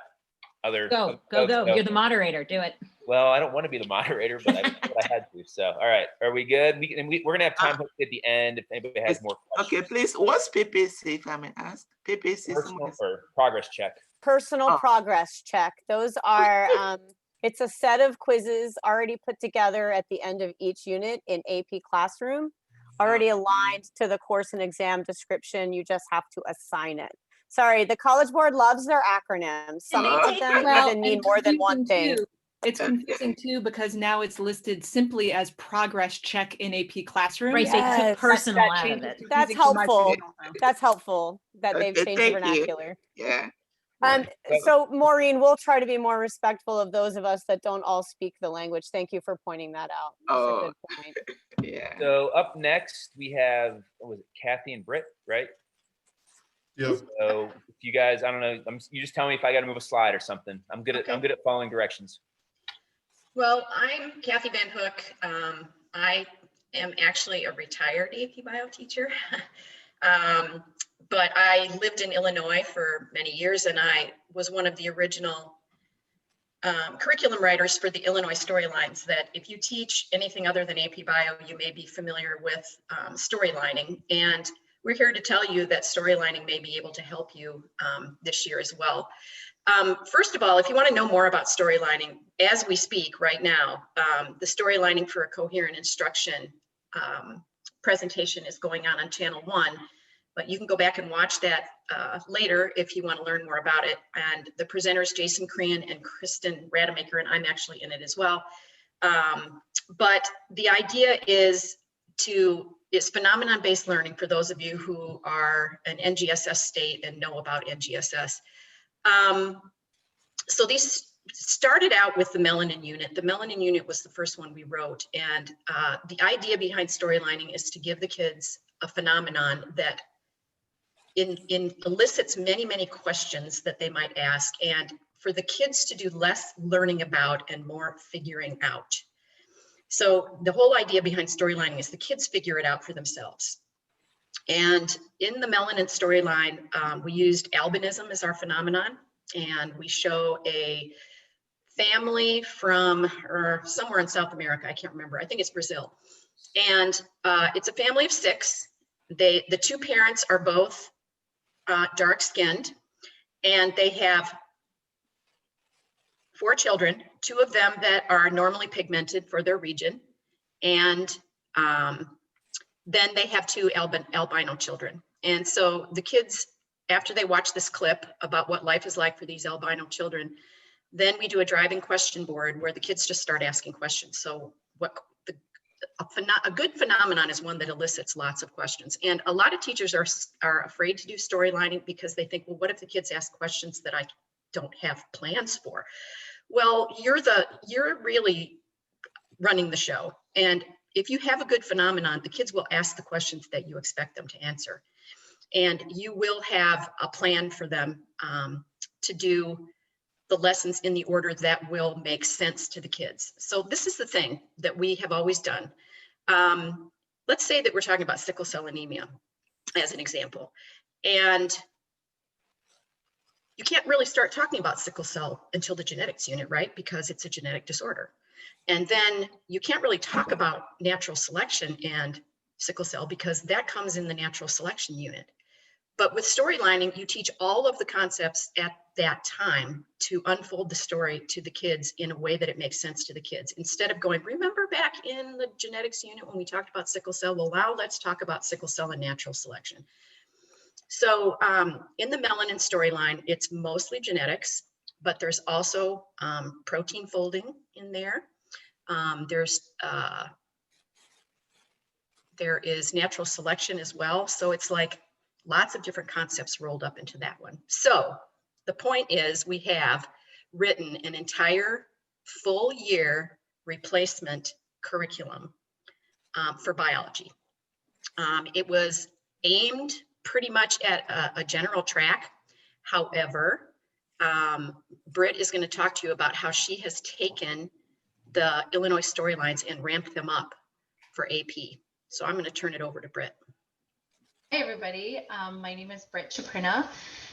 other. Go. You're the moderator. Do it. Well, I don't want to be the moderator, but I had to. So, all right, are we good? We're gonna have time at the end if anybody has more questions. Okay, please. What's PPC, if I may ask? PPC. Personal or progress check. Personal progress check. Those are. It's a set of quizzes already put together at the end of each unit in AP Classroom, already aligned to the course and exam description. You just have to assign it. Sorry, the College Board loves their acronyms. Some of them even mean more than one thing. It's confusing too, because now it's listed simply as progress check in AP Classroom. Right, they took personal out of it. That's helpful. That's helpful that they've changed the vernacular. Yeah. So Maureen, we'll try to be more respectful of those of us that don't all speak the language. Thank you for pointing that out. That's a good point. Yeah. So up next we have, what was it, Kathy and Britt, right? Yep. So if you guys, I don't know, you just tell me if I got to move a slide or something. I'm good at following directions. Well, I'm Kathy Van Hook. I am actually a retired AP Bio teacher, but I lived in Illinois for many years, and I was one of the original curriculum writers for the Illinois storylines. That if you teach anything other than AP Bio, you may be familiar with storylining. And we're here to tell you that storylining may be able to help you this year as well. First of all, if you want to know more about storylining, as we speak right now, the storylining for a coherent instruction presentation is going on Channel 1, but you can go back and watch that later if you want to learn more about it. And the presenters, Jason Crean and Kristen Rademacher, and I'm actually in it as well. But the idea is to is phenomenon-based learning for those of you who are an NGSS state and know about NGSS. So these started out with the melanin unit. The melanin unit was the first one we wrote. And the idea behind storylining is to give the kids a phenomenon that elicits many, many questions that they might ask, and for the kids to do less learning about and more figuring out. So the whole idea behind storylining is the kids figure it out for themselves. And in the melanin storyline, we used albinism as our phenomenon, and we show a family from somewhere in South America. I can't remember. I think it's Brazil. And it's a family of 6. The 2 parents are both dark-skinned, and they have 4 children, 2 of them that are normally pigmented for their region, and then they have 2 albino children. And so the kids, after they watch this clip about what life is like for these albino children, then we do a driving question board where the kids just start asking questions. So a good phenomenon is one that elicits lots of questions. And a lot of teachers are afraid to do storylining because they think, well, what if the kids ask questions that I don't have plans for? Well, you're really running the show. And if you have a good phenomenon, the kids will ask the questions that you expect them to answer. And you will have a plan for them to do the lessons in the order that will make sense to the kids. So this is the thing that we have always done. Let's say that we're talking about sickle cell anemia as an example. And you can't really start talking about sickle cell until the genetics unit, right? Because it's a genetic disorder. And then you can't really talk about natural selection and sickle cell because that comes in the natural selection unit. But with storylining, you teach all of the concepts at that time to unfold the story to the kids in a way that it makes sense to the kids. Instead of going, remember back in the genetics unit when we talked about sickle cell? Well, now let's talk about sickle cell and natural selection. So in the melanin storyline, it's mostly genetics, but there's also protein folding in there. There is natural selection as well. So it's like lots of different concepts rolled up into that one. So the point is we have written an entire full year replacement curriculum for biology. It was aimed pretty much at a general track. However, Britt is going to talk to you about how she has taken the Illinois storylines and ramped them up for AP. So I'm going to turn it over to Britt. Hey everybody, my name is Britt Chaprina.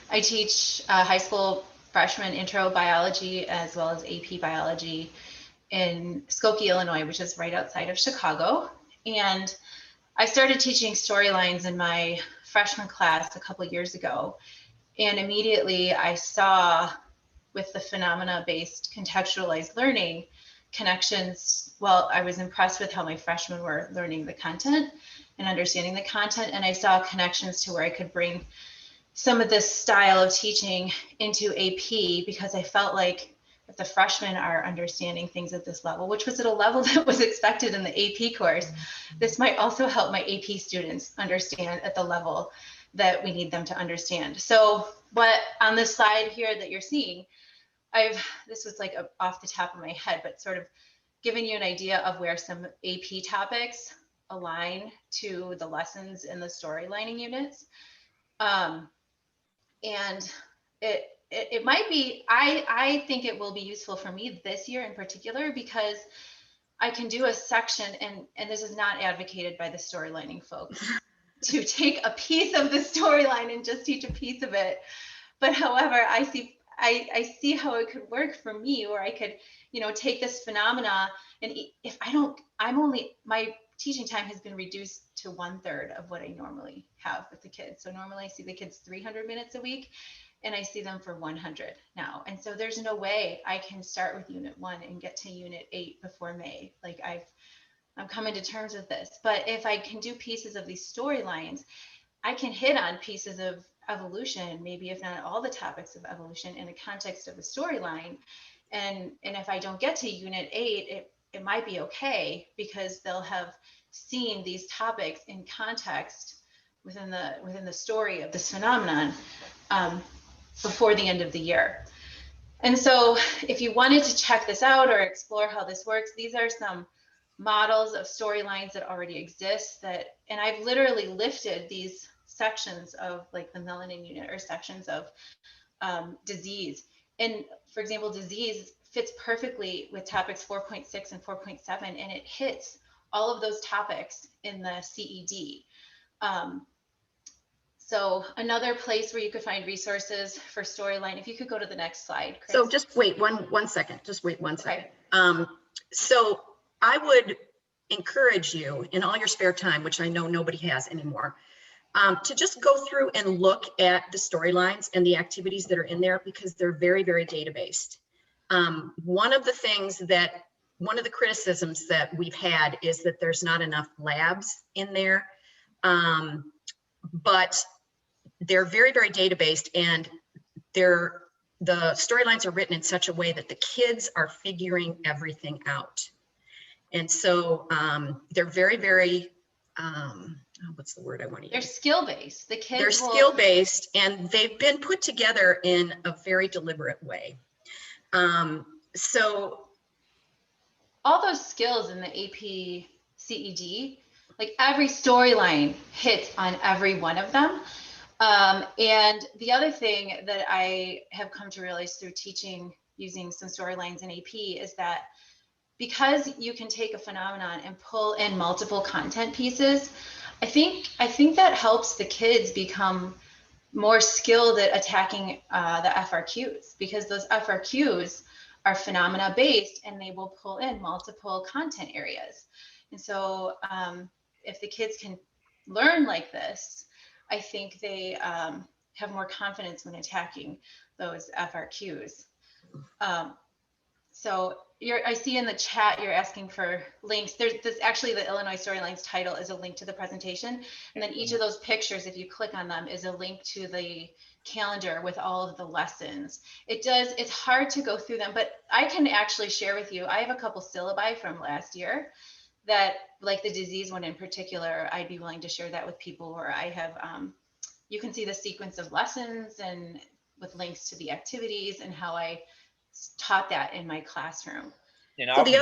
I teach high school freshman intro biology as well as AP biology in Skokie, Illinois, which is right outside of Chicago. And I started teaching storylines in my freshman class a couple of years ago. And immediately I saw with the phenomena-based contextualized learning connections. Well, I was impressed with how my freshmen were learning the content and understanding the content. And I saw connections to where I could bring some of this style of teaching into AP because I felt like if the freshmen are understanding things at this level, which was at a level that was expected in the AP course, this might also help my AP students understand at the level that we need them to understand. So what on this slide here that you're seeing, this was like off the top of my head, but sort of giving you an idea of where some AP topics align to the lessons in the storylining units. And it might be, I think it will be useful for me this year in particular, because I can do a section, and this is not advocated by the storylining folks, to take a piece of the storyline and just teach a piece of it. But however, I see how it could work for me, where I could, take this phenomena, and if my teaching time has been reduced to 1/3 of what I normally have with the kids. So normally I see the kids 300 minutes a week, and I see them for 100 now. And so there's no way I can start with unit 1 and get to unit 8 before May. Like I'm coming to terms with this. But if I can do pieces of these storylines, I can hit on pieces of evolution, maybe if not all the topics of evolution in the context of a storyline. And if I don't get to unit 8, it might be okay, because they'll have seeing these topics in context within the story of this phenomenon before the end of the year. And so if you wanted to check this out or explore how this works, these are some models of storylines that already exist and I've literally lifted these sections of like the melanin unit or sections of disease. And for example, disease fits perfectly with topics 4.6 and 4.7, and it hits all of those topics in the CED. So another place where you could find resources for storyline, if you could go to the next slide, Chris. So just wait one second, just wait one second. So I would encourage you in all your spare time, which I know nobody has anymore, to just go through and look at the storylines and the activities that are in there, because they're very, very data-based. One of the criticisms that we've had is that there's not enough labs in there, but they're very, very data-based, and the storylines are written in such a way that the kids are figuring everything out. And so they're very, very, what's the word I want to use? They're skill-based. The kids They're skill-based, and they've been put together in a very deliberate way. So all those skills in the AP CED, like every storyline hits on every one of them. And the other thing that I have come to realize through teaching using some storylines in AP is that because you can take a phenomenon and pull in multiple content pieces, I think that helps the kids become more skilled at attacking the FRQs, because those FRQs are phenomena based and they will pull in multiple content areas. And so if the kids can learn like this, I think they have more confidence when attacking those FRQs. So I see in the chat you're asking for links. There's actually the Illinois Storylines title is a link to the presentation, and then each of those pictures, if you click on them, is a link to the calendar with all of the lessons. It's hard to go through them, but I can actually share with you. I have a couple syllabi from last year that, like the disease one in particular, I'd be willing to share that with people, where I have, you can see the sequence of lessons and with links to the activities and how I taught that in my classroom. So the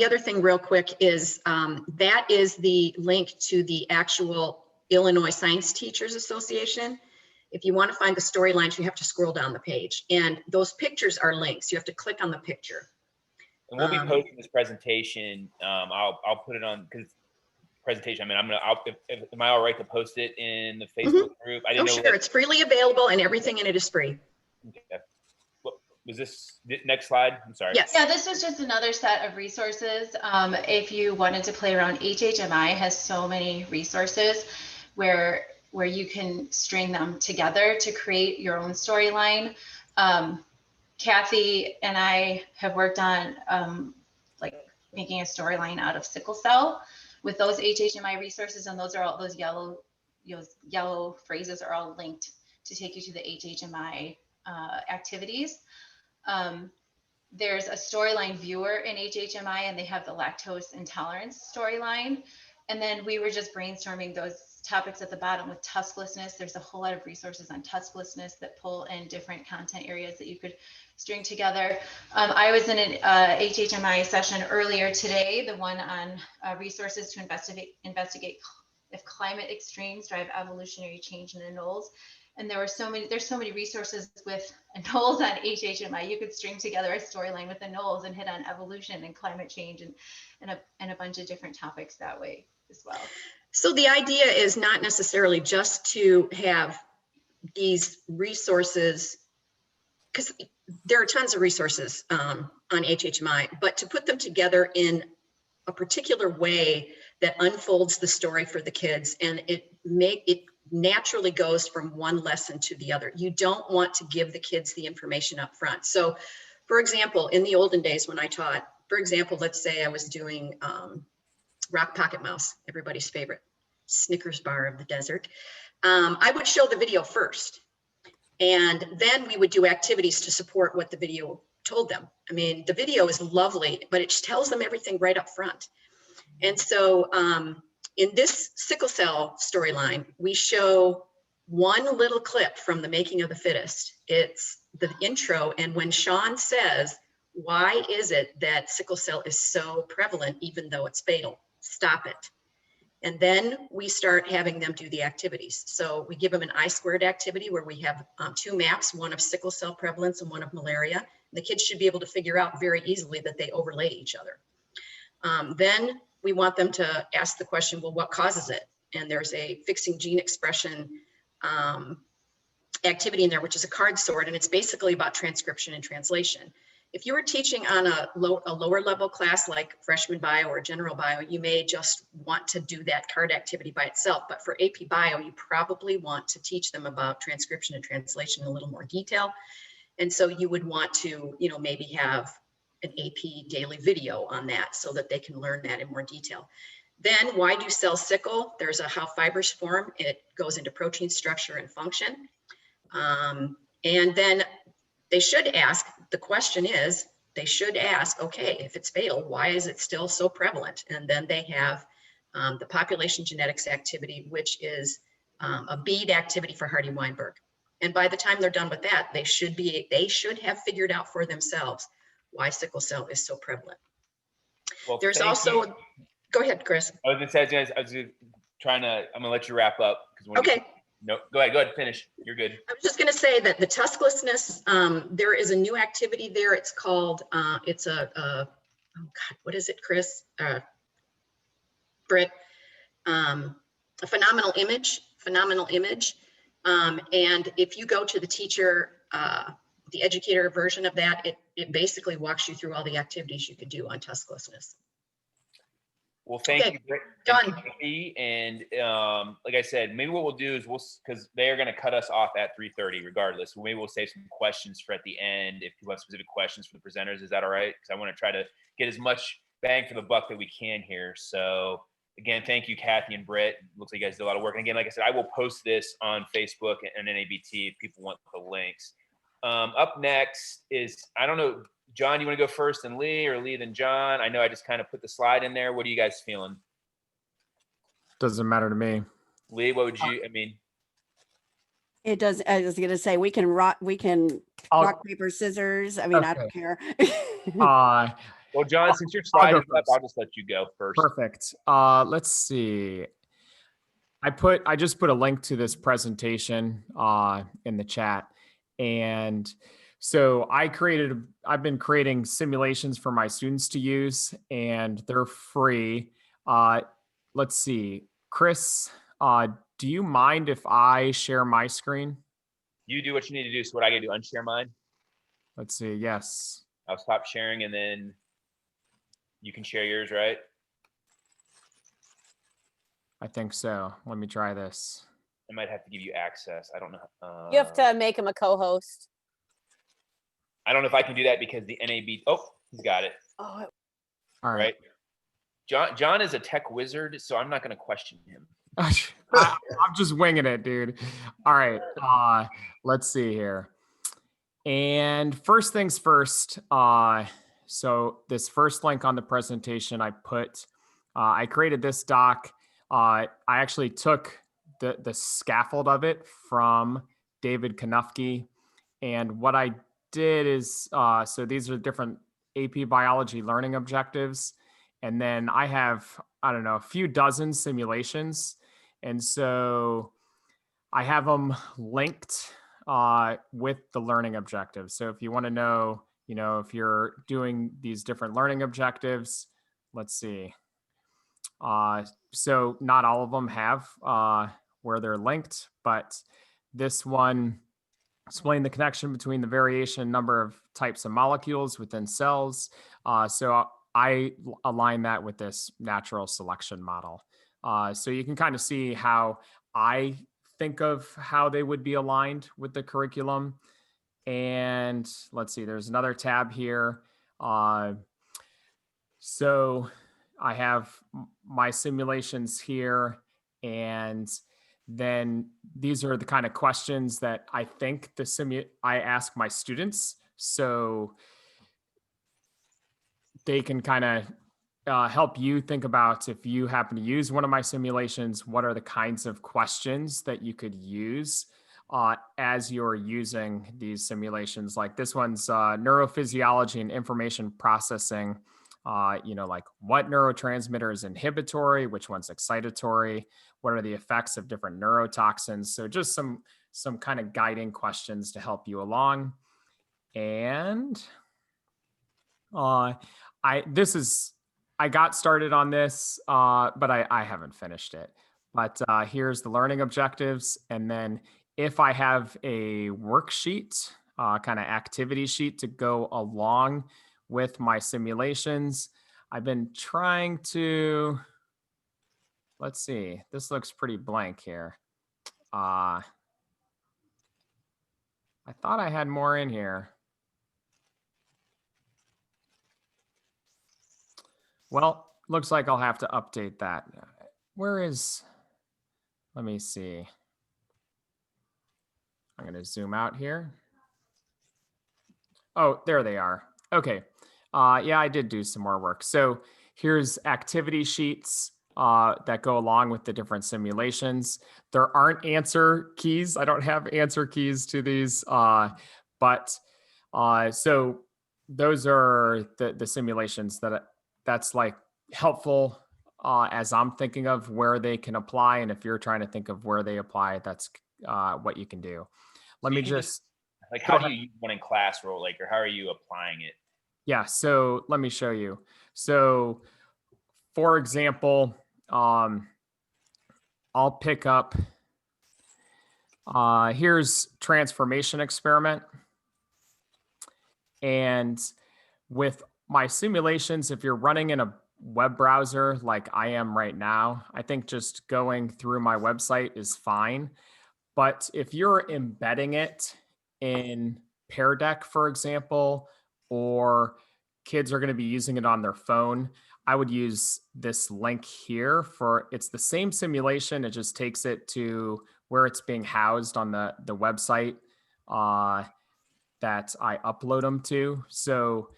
other thing real quick is that is the link to the actual Illinois Science Teachers Association. If you want to find the storylines, you have to scroll down the page, and those pictures are links. You have to click on the picture. And we'll be posting this presentation. I'll put it on, because presentation. I mean, am I all right to post it in the Facebook group? I didn't know. Sure, it's freely available, and everything in it is free. Okay. Was this next slide? I'm sorry. Yes. Yeah, this was just another set of resources. If you wanted to play around, HHMI has so many resources where you can string them together to create your own storyline. Kathy and I have worked on like making a storyline out of sickle cell with those HHMI resources, and those are all those yellow phrases are all linked to take you to the HHMI activities. There's a storyline viewer in HHMI, and they have the lactose intolerance storyline. And then we were just brainstorming those topics at the bottom with tusklessness. There's a whole lot of resources on tusklessness that pull in different content areas that you could string together. I was in an HHMI session earlier today, the one on resources to investigate if climate extremes drive evolutionary change in anoles. And there's so many resources with anoles on HHMI. You could string together a storyline with anoles and hit on evolution and climate change and a bunch of different topics that way as well. So the idea is not necessarily just to have these resources, because there are tons of resources on HHMI, but to put them together in a particular way that unfolds the story for the kids, and it naturally goes from one lesson to the other. You don't want to give the kids the information up front. So for example, in the olden days when I taught, for example, let's say I was doing Rock Pocket Mouse, everybody's favorite Snickers bar of the desert. I would show the video first, and then we would do activities to support what the video told them. I mean, the video is lovely, but it tells them everything right up front. And so in this sickle cell storyline, we show one little clip from The Making of the Fittest. It's the intro, and when Sean says, why is it that sickle cell is so prevalent even though it's fatal? Stop it. And then we start having them do the activities. So we give them an I-squared activity where we have 2 maps, one of sickle cell prevalence and one of malaria. The kids should be able to figure out very easily that they overlay each other. Then we want them to ask the question, well, what causes it? And there's a fixing gene expression activity in there, which is a card sort, and it's basically about transcription and translation. If you were teaching on a lower level class like freshman bio or general bio, you may just want to do that card activity by itself. But for AP Bio, you probably want to teach them about transcription and translation in a little more detail. And so you would want to, you know, maybe have an AP daily video on that so that they can learn that in more detail. Then why do cells sickle? There's a how fibers form. It goes into protein structure and function. And then they should ask, the question is, they should ask, okay, if it's fatal, why is it still so prevalent? And then they have the population genetics activity, which is a bead activity for Hardy-Weinberg. And by the time they're done with that, they should have figured out for themselves why sickle cell is so prevalent. Well, there's also, go ahead, Chris. I was gonna let you wrap up. Okay. No, go ahead, finish. You're good. I was just going to say that the tusklessness, there is a new activity there. It's called, oh God, what is it, Chris? Britt, a phenomenal image. And if you go to the teacher, the educator version of that, it basically walks you through all the activities you could do on tusklessness. Well, thank you, Britt. Done. And like I said, maybe what we'll do is because they are going to cut us off at 3:30 regardless. Maybe we'll save some questions for at the end if people have specific questions for the presenters. Is that all right? Because I want to try to get as much bang for the buck that we can here. So again, thank you, Kathy and Britt. Looks like you guys did a lot of work. And again, like I said, I will post this on Facebook and NABT if people want the links. Up next is, I don't know, John, you want to go first and Lee, or Lee then John? I know I just kind of put the slide in there. What are you guys feeling? Doesn't matter to me. Lee, what would you, I mean? It does. I was going to say, we can rock, paper, scissors. I mean, okay. I don't care. Well, John, since your slide is up, I'll just let you go first. Perfect. Let's see. I just put a link to this presentation in the chat. And so I've been creating simulations for my students to use, and they're free. Let's see, Chris, do you mind if I share my screen? You do what you need to do. So what I gotta do, unshare mine? Let's see, yes. I'll stop sharing and then you can share yours, right? I think so. Let me try this. I might have to give you access. I don't know. You have to make him a co-host. I don't know if I can do that because the NABT, oh, he's got it. Oh, all right. John is a tech wizard, so I'm not going to question him. I'm just winging it, dude. All right. Let's see here. And first things first. So this first link on the presentation I created this doc. I actually took the scaffold of it from David Kanufke. And what I did is, so these are different AP Biology learning objectives. And then I have, I don't know, a few dozen simulations. And so I have them linked with the learning objectives. So if you want to know, if you're doing these different learning objectives, let's see. So not all of them have where they're linked, but this one explain the connection between the variation number of types of molecules within cells. So I align that with this natural selection model. So you can kind of see how I think of how they would be aligned with the curriculum. And let's see, there's another tab here. So I have my simulations here, and then these are the kind of questions that I think I ask my students, so they can kind of help you think about, if you happen to use one of my simulations, what are the kinds of questions that you could use as you're using these simulations. Like this one's neurophysiology and information processing. Like what neurotransmitter is inhibitory, which one's excitatory, what are the effects of different neurotoxins. So just some kind of guiding questions to help you along. And I got started on this, but I haven't finished it. But here's the learning objectives. And then if I have a worksheet, kind of activity sheet to go along with my simulations, I've been trying to, let's see, this looks pretty blank here. I thought I had more in here. Well, looks like I'll have to update that. Let me see. I'm going to zoom out here. Oh, there they are. Okay. Yeah, I did do some more work. So here's activity sheets that go along with the different simulations. There aren't answer keys. I don't have answer keys to these, but so those are the simulations that's like helpful as I'm thinking of where they can apply. And if you're trying to think of where they apply, that's what you can do. Let me just like, how do you use one in class, or like, or how are you applying it? Yeah, so let me show you. So for example, I'll pick up, here's transformation experiment. And with my simulations, if you're running in a web browser like I am right now, I think just going through my website is fine. But if you're embedding it in Pear Deck, for example, or kids are going to be using it on their phone, I would use this link here it's the same simulation. It just takes it to where it's being housed on the website that I upload them to. So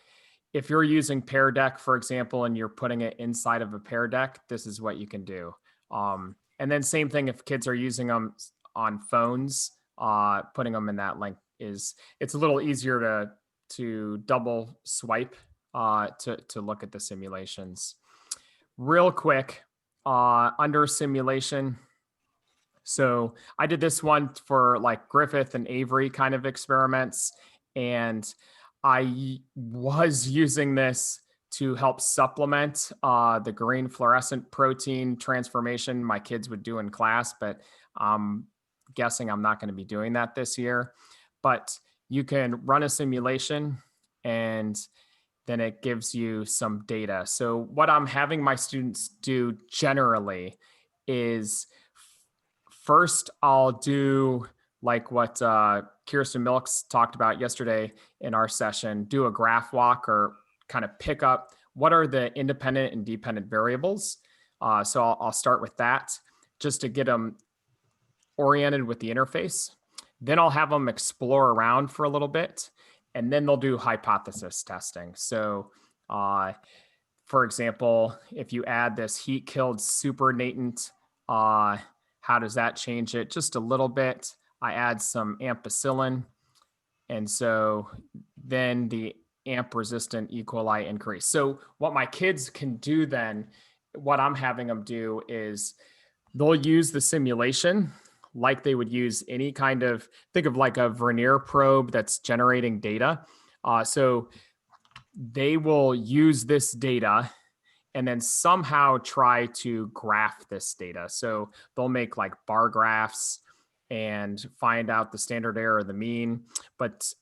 if you're using Pear Deck, for example, and you're putting it inside of a Pear Deck, this is what you can do. And then same thing if kids are using them on phones, putting them in that link it's a little easier to double swipe to look at the simulations. Real quick, under simulation. So I did this one for like Griffith and Avery kind of experiments, and I was using this to help supplement the green fluorescent protein transformation my kids would do in class, but I'm guessing I'm not going to be doing that this year. But you can run a simulation and then it gives you some data. So what I'm having my students do generally is first I'll do like what Kirsten Milks talked about yesterday in our session, do a graph walk or kind of pick up what are the independent and dependent variables. So I'll start with that just to get them oriented with the interface. Then I'll have them explore around for a little bit, and then they'll do hypothesis testing. So for example, if you add this heat-killed supernatant, how does that change it? Just a little bit. I add some ampicillin, and so then the AMP-resistant E. coli increase. So what my kids can do then, what I'm having them do is they'll use the simulation like they would use any kind of, think of like a vernier probe that's generating data. So they will use this data and then somehow try to graph this data. So they'll make like bar graphs and find out the standard error, the mean, but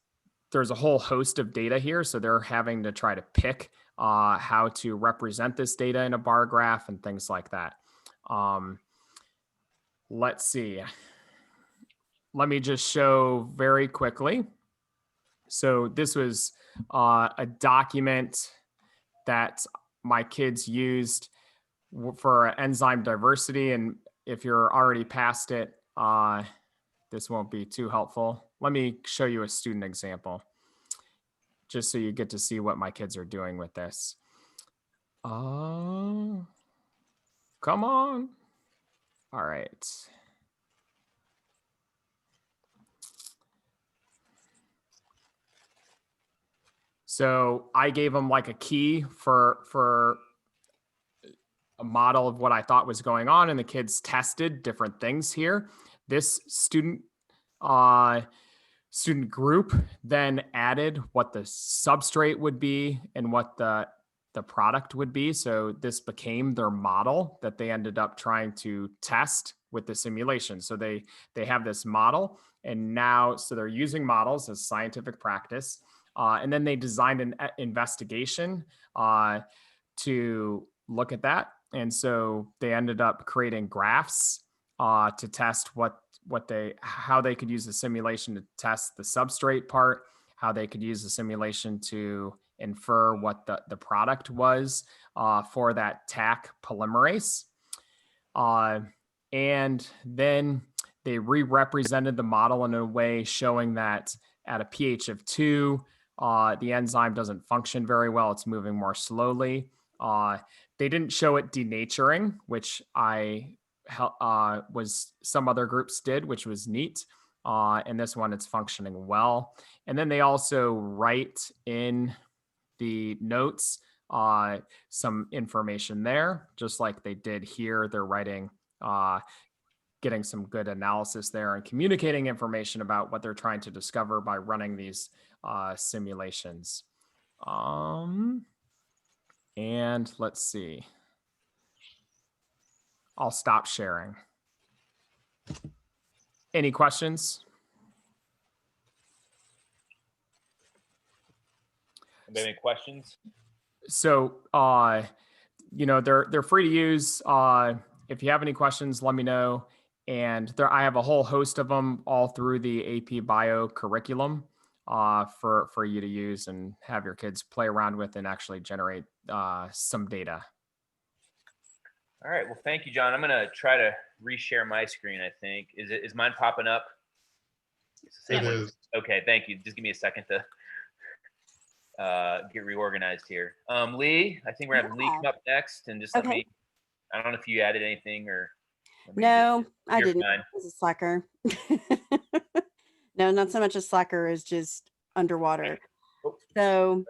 there's a whole host of data here. So they're having to try to pick how to represent this data in a bar graph and things like that. Let's see. Let me just show very quickly. So this was a document that my kids used for enzyme diversity. And if you're already past it, this won't be too helpful. Let me show you a student example, just so you get to see what my kids are doing with this. Come on. All right. So I gave them like a key for a model of what I thought was going on, and the kids tested different things here. This student group then added what the substrate would be and what the product would be. So this became their model that they ended up trying to test with the simulation. So they have this model, and now, so they're using models as scientific practice. And then they designed an investigation to look at that. And so they ended up creating graphs to test how they could use the simulation to test the substrate part, how they could use the simulation to infer what the product was for that TAC polymerase. And then they re-represented the model in a way showing that at a pH of 2, the enzyme doesn't function very well. It's moving more slowly. They didn't show it denaturing, which some other groups did, which was neat. And this one, it's functioning well. And then they also write in the notes some information there, just like they did here. They're writing, getting some good analysis there and communicating information about what they're trying to discover by running these simulations. And let's see. I'll stop sharing. Any questions? Any questions? So, they're free to use. If you have any questions, let me know. And I have a whole host of them all through the AP Bio curriculum for you to use and have your kids play around with and actually generate some data. All right. Well, thank you, John. I'm going to try to reshare my screen, I think. Is mine popping up? It is. Okay. Thank you. Just give me a second to get reorganized here. Lee, I think we're having Lee come up next, and just let me, I don't know if you added anything or. No, I didn't. Fine. I was a slacker. No, not so much a slacker as just underwater. So,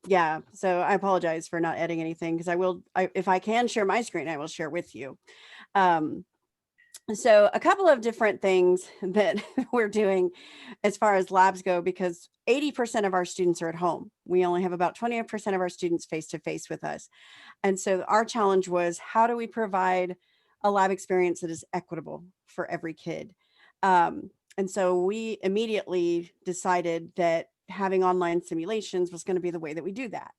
yeah, so I apologize for not adding anything, because if I can share my screen, I will share with you. So a couple of different things that we're doing as far as labs go, because 80% of our students are at home. We only have about 20% of our students face-to-face with us. And so our challenge was, how do we provide a lab experience that is equitable for every kid? And so we immediately decided that having online simulations was going to be the way that we do that.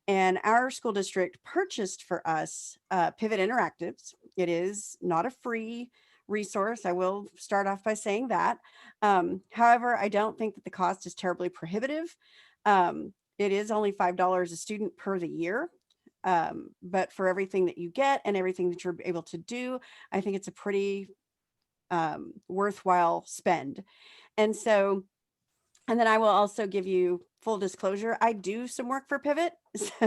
And our school district purchased for us Pivot Interactives. It is not a free resource. I will start off by saying that. However, I don't think that the cost is terribly prohibitive. It is only $5 a student per the year. But for everything that you get and everything that you're able to do, I think it's a pretty worthwhile spend. And then I will also give you full disclosure. I do some work for Pivot.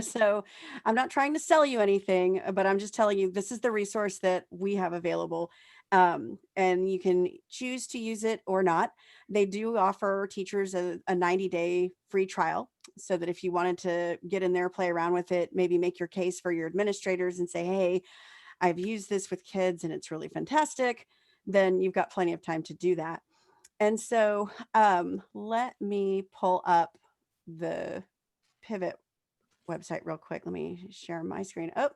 So I'm not trying to sell you anything, but I'm just telling you, this is the resource that we have available. And you can choose to use it or not. They do offer teachers a 90-day free trial, so that if you wanted to get in there, play around with it, maybe make your case for your administrators and say, hey, I've used this with kids and it's really fantastic, then you've got plenty of time to do that. And so let me pull up the Pivot website real quick. Let me share my screen. Oh,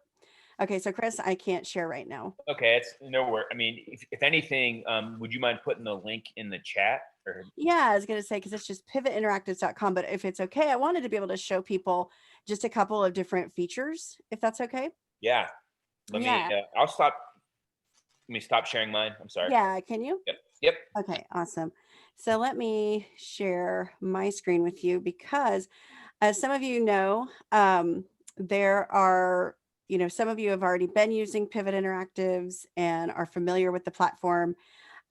okay. So Chris, I can't share right now. Okay, it's nowhere. I mean, if anything, would you mind putting the link in the chat? Or? Yeah, I was going to say, because it's just pivotinteractives.com, but if it's okay, I wanted to be able to show people just a couple of different features, if that's okay. Yeah. Let me stop sharing mine. I'm sorry. Yeah, can you? Yep. Okay, awesome. So let me share my screen with you, because as some of you know, there are, some of you have already been using Pivot Interactives and are familiar with the platform.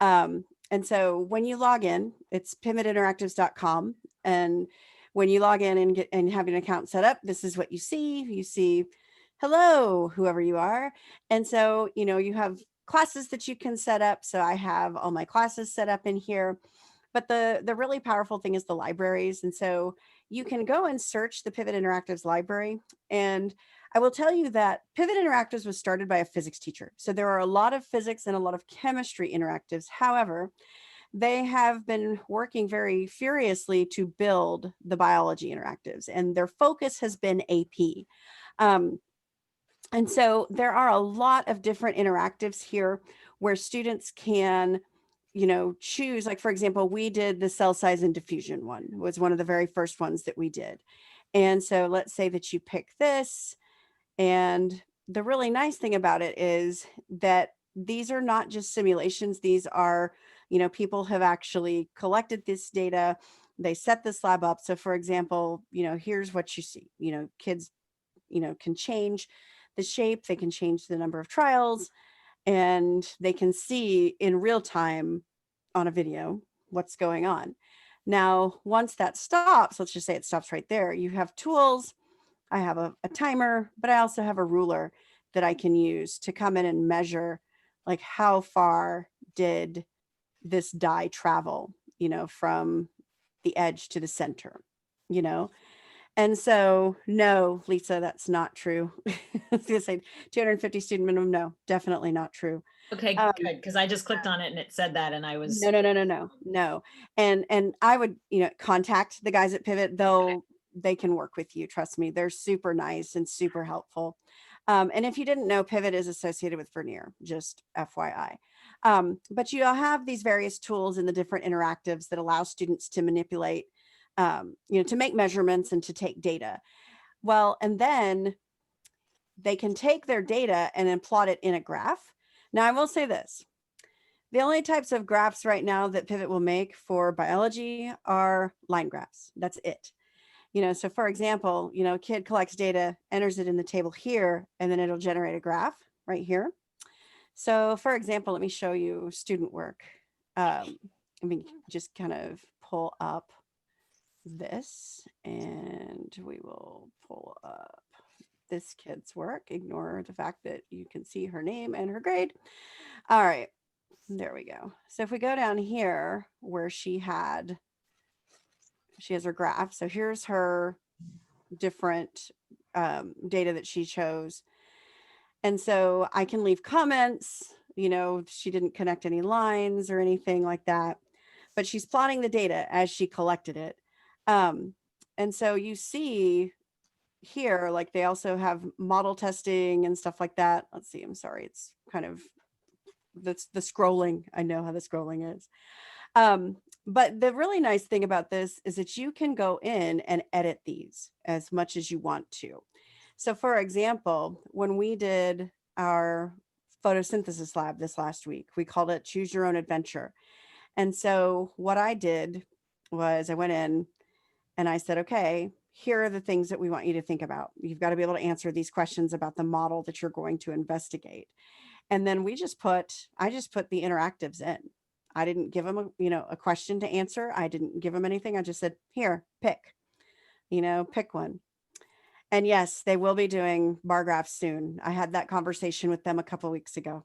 And so when you log in, it's pivotinteractives.com. And when you log in and have an account set up, this is what you see. You see hello, whoever you are. And so, you have classes that you can set up. So I have all my classes set up in here. But the really powerful thing is the libraries. And so you can go and search the Pivot Interactives library. And I will tell you that Pivot Interactives was started by a physics teacher. So there are a lot of physics and a lot of chemistry interactives. However, they have been working very furiously to build the biology interactives, and their focus has been AP. And so there are a lot of different interactives here where students can, choose. Like, for example, we did the cell size and diffusion one, was one of the very first ones that we did. And so let's say that you pick this. And the really nice thing about it is that these are not just simulations. These are, people have actually collected this data. They set this lab up. So for example, here's what you see, kids, can change the shape, they can change the number of trials, and they can see in real time on a video what's going on. Now, once that stops, let's just say it stops right there, you have tools. I have a timer, but I also have a ruler that I can use to come in and measure, like, how far did this dye travel, from the edge to the center, And so, no, Lisa, that's not true. I was gonna say 250 student minimum. No, definitely not true. Okay, good, because I just clicked on it and it said that, and I was No. And I would, contact the guys at Pivot. They can work with you. Trust me, they're super nice and super helpful. And if you didn't know, Pivot is associated with Vernier, just FYI. But you'll have these various tools in the different interactives that allow students to manipulate, to make measurements and to take data. Well, and then they can take their data and then plot it in a graph. Now, I will say this. The only types of graphs right now that Pivot will make for biology are line graphs. That's it. So for example, a kid collects data, enters it in the table here, and then it'll generate a graph right here. So for example, let me show you student work. Let me just kind of pull up this, and we will pull up this kid's work. Ignore the fact that you can see her name and her grade. All right, there we go. So if we go down here where she has her graph. So here's her different data that she chose. And so I can leave comments, she didn't connect any lines or anything like that, but she's plotting the data as she collected it. And so you see here, like, they also have model testing and stuff like that. Let's see, I'm sorry, it's kind of, that's the scrolling. I know how the scrolling is. But the really nice thing about this is that you can go in and edit these as much as you want to. So for example, when we did our photosynthesis lab this last week, we called it Choose Your Own Adventure. And so what I did was I went in and I said, okay, here are the things that we want you to think about. You've got to be able to answer these questions about the model that you're going to investigate. And then I just put the interactives in. I didn't give them a question to answer. I didn't give them anything. I just said, here, pick one. And yes, they will be doing bar graphs soon. I had that conversation with them a couple of weeks ago.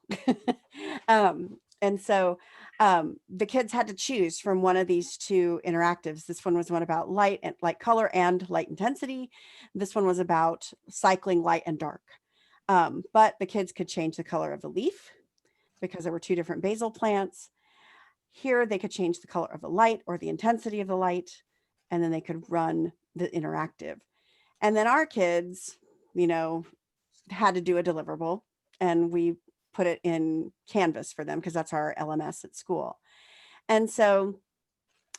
And so the kids had to choose from one of these two interactives. This one was one about light color and light intensity. This one was about cycling light and dark. But the kids could change the color of the leaf because there were two different basil plants. Here, they could change the color of the light or the intensity of the light, and then they could run the interactive. And then our kids, had to do a deliverable, and we put it in Canvas for them because that's our LMS at school. And so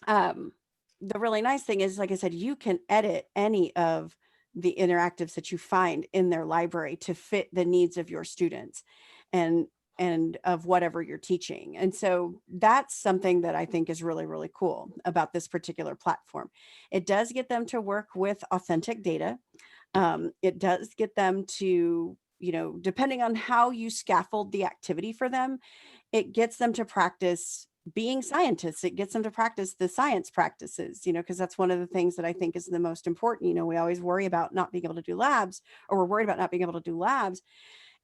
the really nice thing is, like I said, you can edit any of the interactives that you find in their library to fit the needs of your students and of whatever you're teaching. And so that's something that I think is really, really cool about this particular platform. It does get them to work with authentic data. It does get them to, depending on how you scaffold the activity for them, it gets them to practice being scientists. It gets them to practice the science practices, you know, because that's one of the things that I think is the most important. You know, we always worry about not being able to do labs, or we're worried about not being able to do labs.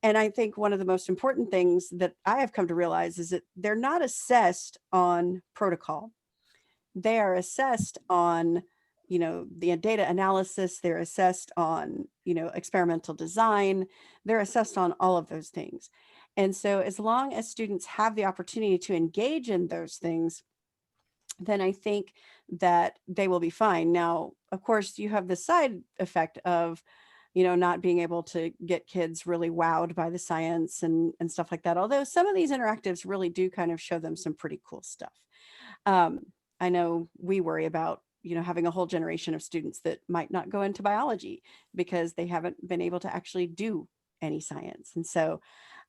And I think one of the most important things that I have come to realize is that they're not assessed on protocol. They are assessed on, you know, the data analysis. They're assessed on, you know, experimental design. They're assessed on all of those things. And so as long as students have the opportunity to engage in those things, then I think that they will be fine. Now, of course, you have the side effect of, you know, not being able to get kids really wowed by the science and stuff like that. Although some of these interactives really do kind of show them some pretty cool stuff. I know we worry about, you know, having a whole generation of students that might not go into biology because they haven't been able to actually do any science. And so,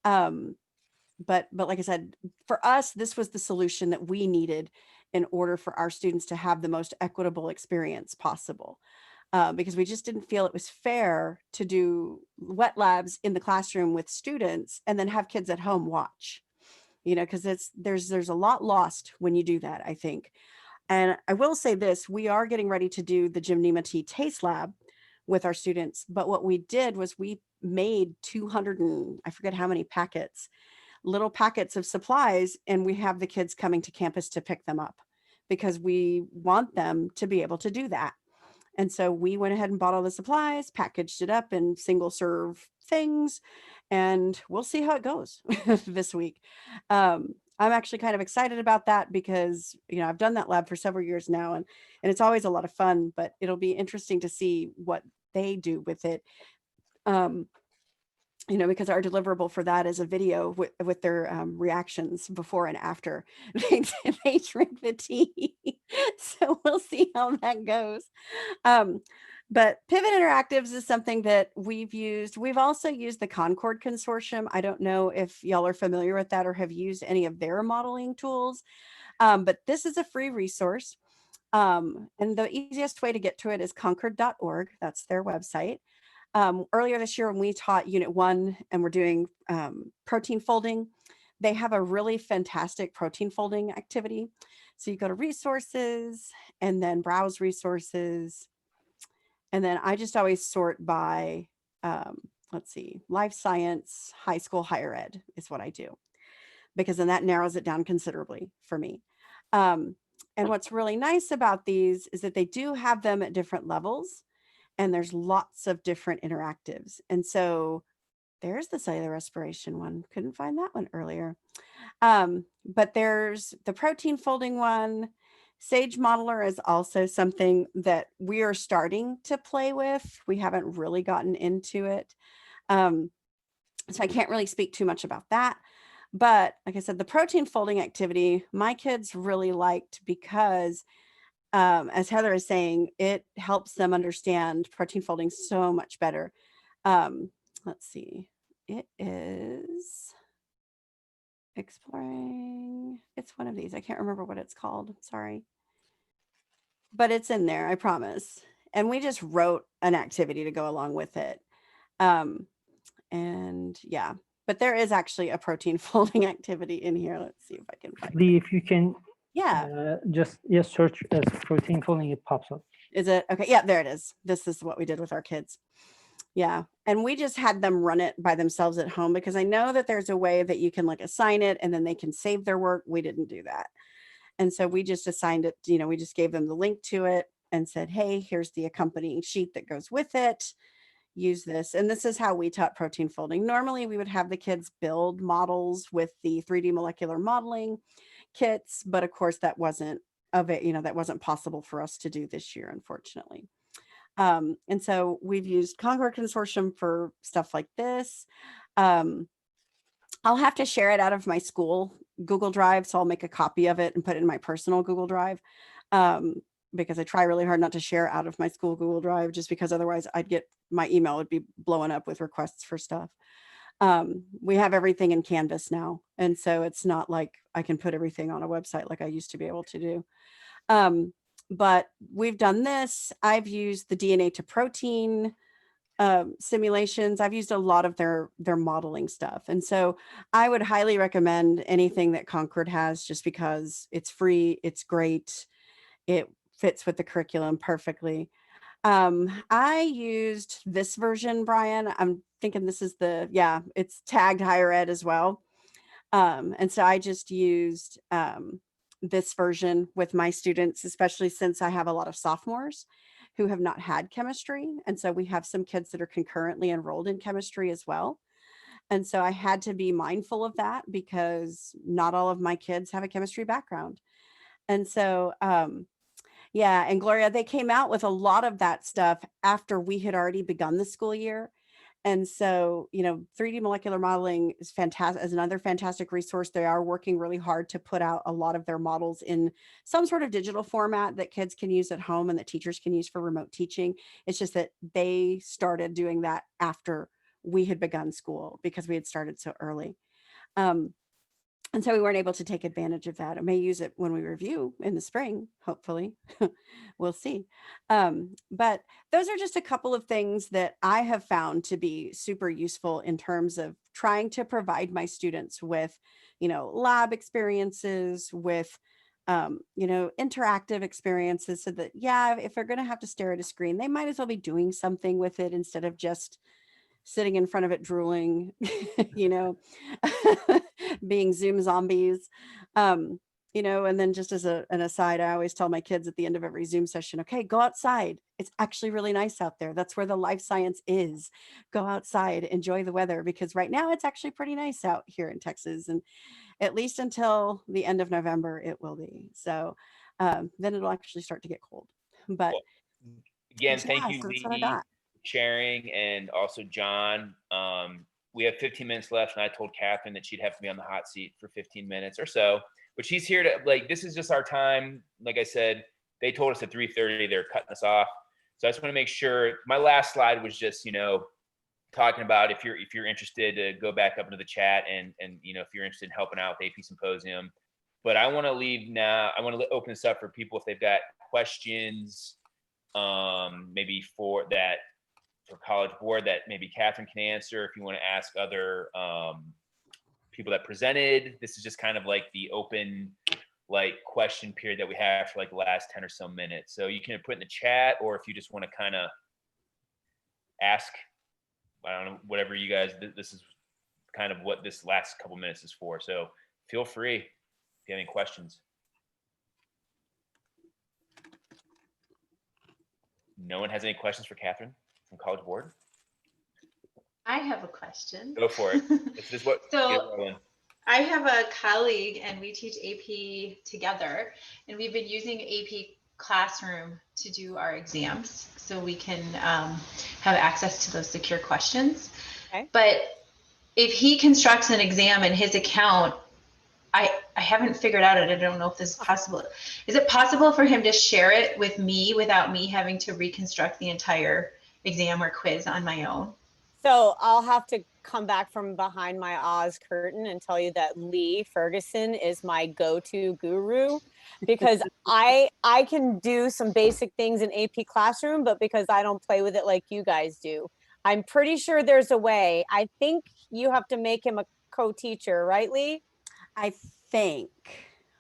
but like I said, for us, this was the solution that we needed in order for our students to have the most equitable experience possible. Because we just didn't feel it was fair to do wet labs in the classroom with students and then have kids at home watch, you know, because there's a lot lost when you do that, I think. And I will say this, we are getting ready to do the NABT taste lab with our students. But what we did was we made 200 and I forget how many packets, little packets of supplies, and we have the kids coming to campus to pick them up because we want them to be able to do that. And so we went ahead and bought all the supplies, packaged it up in single serve things, and we'll see how it goes this week. I'm actually kind of excited about that because, you know, I've done that lab for several years now, and it's always a lot of fun, but it'll be interesting to see what they do with it. You know, because our deliverable for that is a video with their reactions before and after they drink the tea. So we'll see how that goes. But Pivot Interactives is something that we've used. We've also used the Concord Consortium. I don't know if y'all are familiar with that or have used any of their modeling tools, but this is a free resource. And the easiest way to get to it is concord.org. That's their website. Earlier this year when we taught Unit 1 and we're doing protein folding, they have a really fantastic protein folding activity. So you go to resources and then browse resources. And then I just always sort by, let's see, life science, high school, higher ed is what I do, because then that narrows it down considerably for me. And what's really nice about these is that they do have them at different levels. And there's lots of different interactives. And so there's the cellular respiration one. Couldn't find that one earlier. But there's the protein folding one. Sage Modeler is also something that we are starting to play with. We haven't really gotten into it. So I can't really speak too much about that. But like I said, the protein folding activity, my kids really liked because as Heather is saying, it helps them understand protein folding so much better. Let's see, it is exploring. It's one of these. I can't remember what it's called. Sorry. But it's in there, I promise. And we just wrote an activity to go along with it. And yeah, but there is actually a protein folding activity in here. Let's see if I can find it. If you can just search as protein folding, it pops up. Is it okay? Yeah, there it is. This is what we did with our kids. Yeah, and we just had them run it by themselves at home because I know that there's a way that you can like assign it and then they can save their work. We didn't do that, and so we just assigned it. You know, we just gave them the link to it and said, hey, here's the accompanying sheet that goes with it. Use this. And this is how we taught protein folding. Normally we would have the kids build models with the 3D molecular modeling kits, but of course that wasn't that wasn't possible for us to do this year, unfortunately. And so we've used Concord Consortium for stuff like this. I'll have to share it out of my school Google Drive, so I'll make a copy of it and put it in my personal Google Drive, because I try really hard not to share out of my school Google Drive, just because otherwise my email would be blowing up with requests for stuff. We have everything in Canvas now. And so it's not like I can put everything on a website like I used to be able to do. But we've done this. I've used the DNA to protein simulations. I've used a lot of their modeling stuff. And so I would highly recommend anything that Concord has, just because it's free, it's great, it fits with the curriculum perfectly. I used this version, Brian. I'm thinking this is it's tagged higher ed as well. And so I just used this version with my students, especially since I have a lot of sophomores who have not had chemistry. And so we have some kids that are concurrently enrolled in chemistry as well. And so I had to be mindful of that, because not all of my kids have a chemistry background. And so, and Gloria, they came out with a lot of that stuff after we had already begun the school year. And so, 3D molecular modeling is fantastic, as another fantastic resource. They are working really hard to put out a lot of their models in some sort of digital format that kids can use at home and that teachers can use for remote teaching. It's just that they started doing that after we had begun school, because we had started so early. And so we weren't able to take advantage of that. I may use it when we review in the spring, hopefully. We'll see. But those are just a couple of things that I have found to be super useful in terms of trying to provide my students with, lab experiences, with, interactive experiences, so that, if they're going to have to stare at a screen, they might as well be doing something with it instead of just sitting in front of it drooling, being Zoom zombies. And then just as an aside, I always tell my kids at the end of every Zoom session, okay, go outside. It's actually really nice out there. That's where the life science is. Go outside, enjoy the weather, because right now it's actually pretty nice out here in Texas. And at least until the end of November, it will be. So then it'll actually start to get cold. But again, thank you, Lee, sharing, and also John. We have 15 minutes left, and I told Catherine that she'd have to be on the hot seat for 15 minutes or so, but she's here to, this is just our time. Like I said, they told us at 3:30 they're cutting us off, so I just want to make sure. My last slide was just talking about if you're interested to go back up into the chat, and if you're interested in helping out with AP Symposium. But I want to leave now. I want to open this up for people if they've got questions, maybe for College Board that maybe Catherine can answer. If you want to ask other people that presented, this is just kind of like the open question period that we have for the last 10 or so minutes. So you can put in the chat, or if you just want to kind of ask, I don't know, whatever you guys, this is kind of what this last couple minutes is for. So feel free if you have any questions. No one has any questions for Catherine from College Board? I have a question. Go for it. This is what. So I have a colleague, and we teach AP together, and we've been using AP Classroom to do our exams, so we can have access to those secure questions. Okay. But if he constructs an exam in his account, I haven't figured out it. I don't know if this is possible. Is it possible for him to share it with me without me having to reconstruct the entire exam or quiz on my own? So I'll have to come back from behind my Oz curtain and tell you that Lee Ferguson is my go-to guru, because I can do some basic things in AP Classroom, but because I don't play with it like you guys do, I'm pretty sure there's a way. I think you have to make him a co-teacher, right, Lee? I think.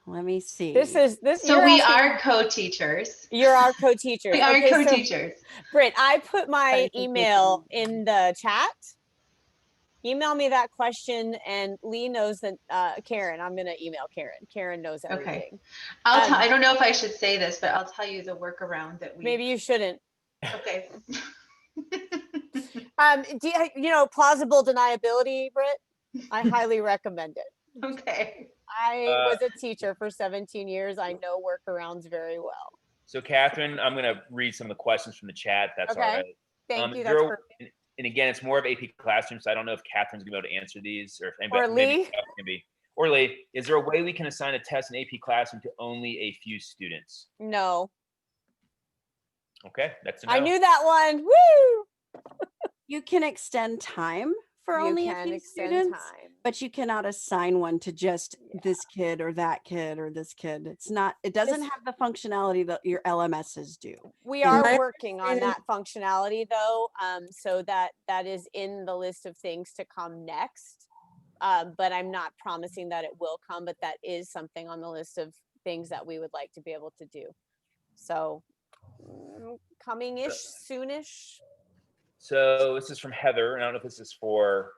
Let me see. This. So we are co-teachers. You're our co-teachers. We are okay, co-teachers. So, Britt, I put my email in the chat. Email me that question, and Lee knows that. Karen, I'm gonna email Karen. Karen knows everything. Okay. I don't know if I should say this, but I'll tell you the workaround that we. Maybe you shouldn't. Okay. Do you plausible deniability, Britt? I highly recommend it. Okay. I was a teacher for 17 years. I know workarounds very well. So Catherine, I'm going to read some of the questions from the chat. That's okay. All right. Thank you. That's perfect. And again, it's more of AP Classroom, so I don't know if Catherine's going to be able to answer these, or if anybody, or Lee. Or Lee, is there a way we can assign a test in AP Classroom to only a few students? No. Okay, that's a no. I knew that one. Woo! You can extend time for You only a can few extend students, time. but you cannot assign one to just this kid or that kid or this kid. It's not, it doesn't have the functionality that your LMSs do. We In are my working on that functionality though, so that is in the list of things to come next. But I'm not promising that it will come, but that is something on the list of things that we would like to be able to do. So coming-ish, soonish. So this is from Heather, and I don't know if this is for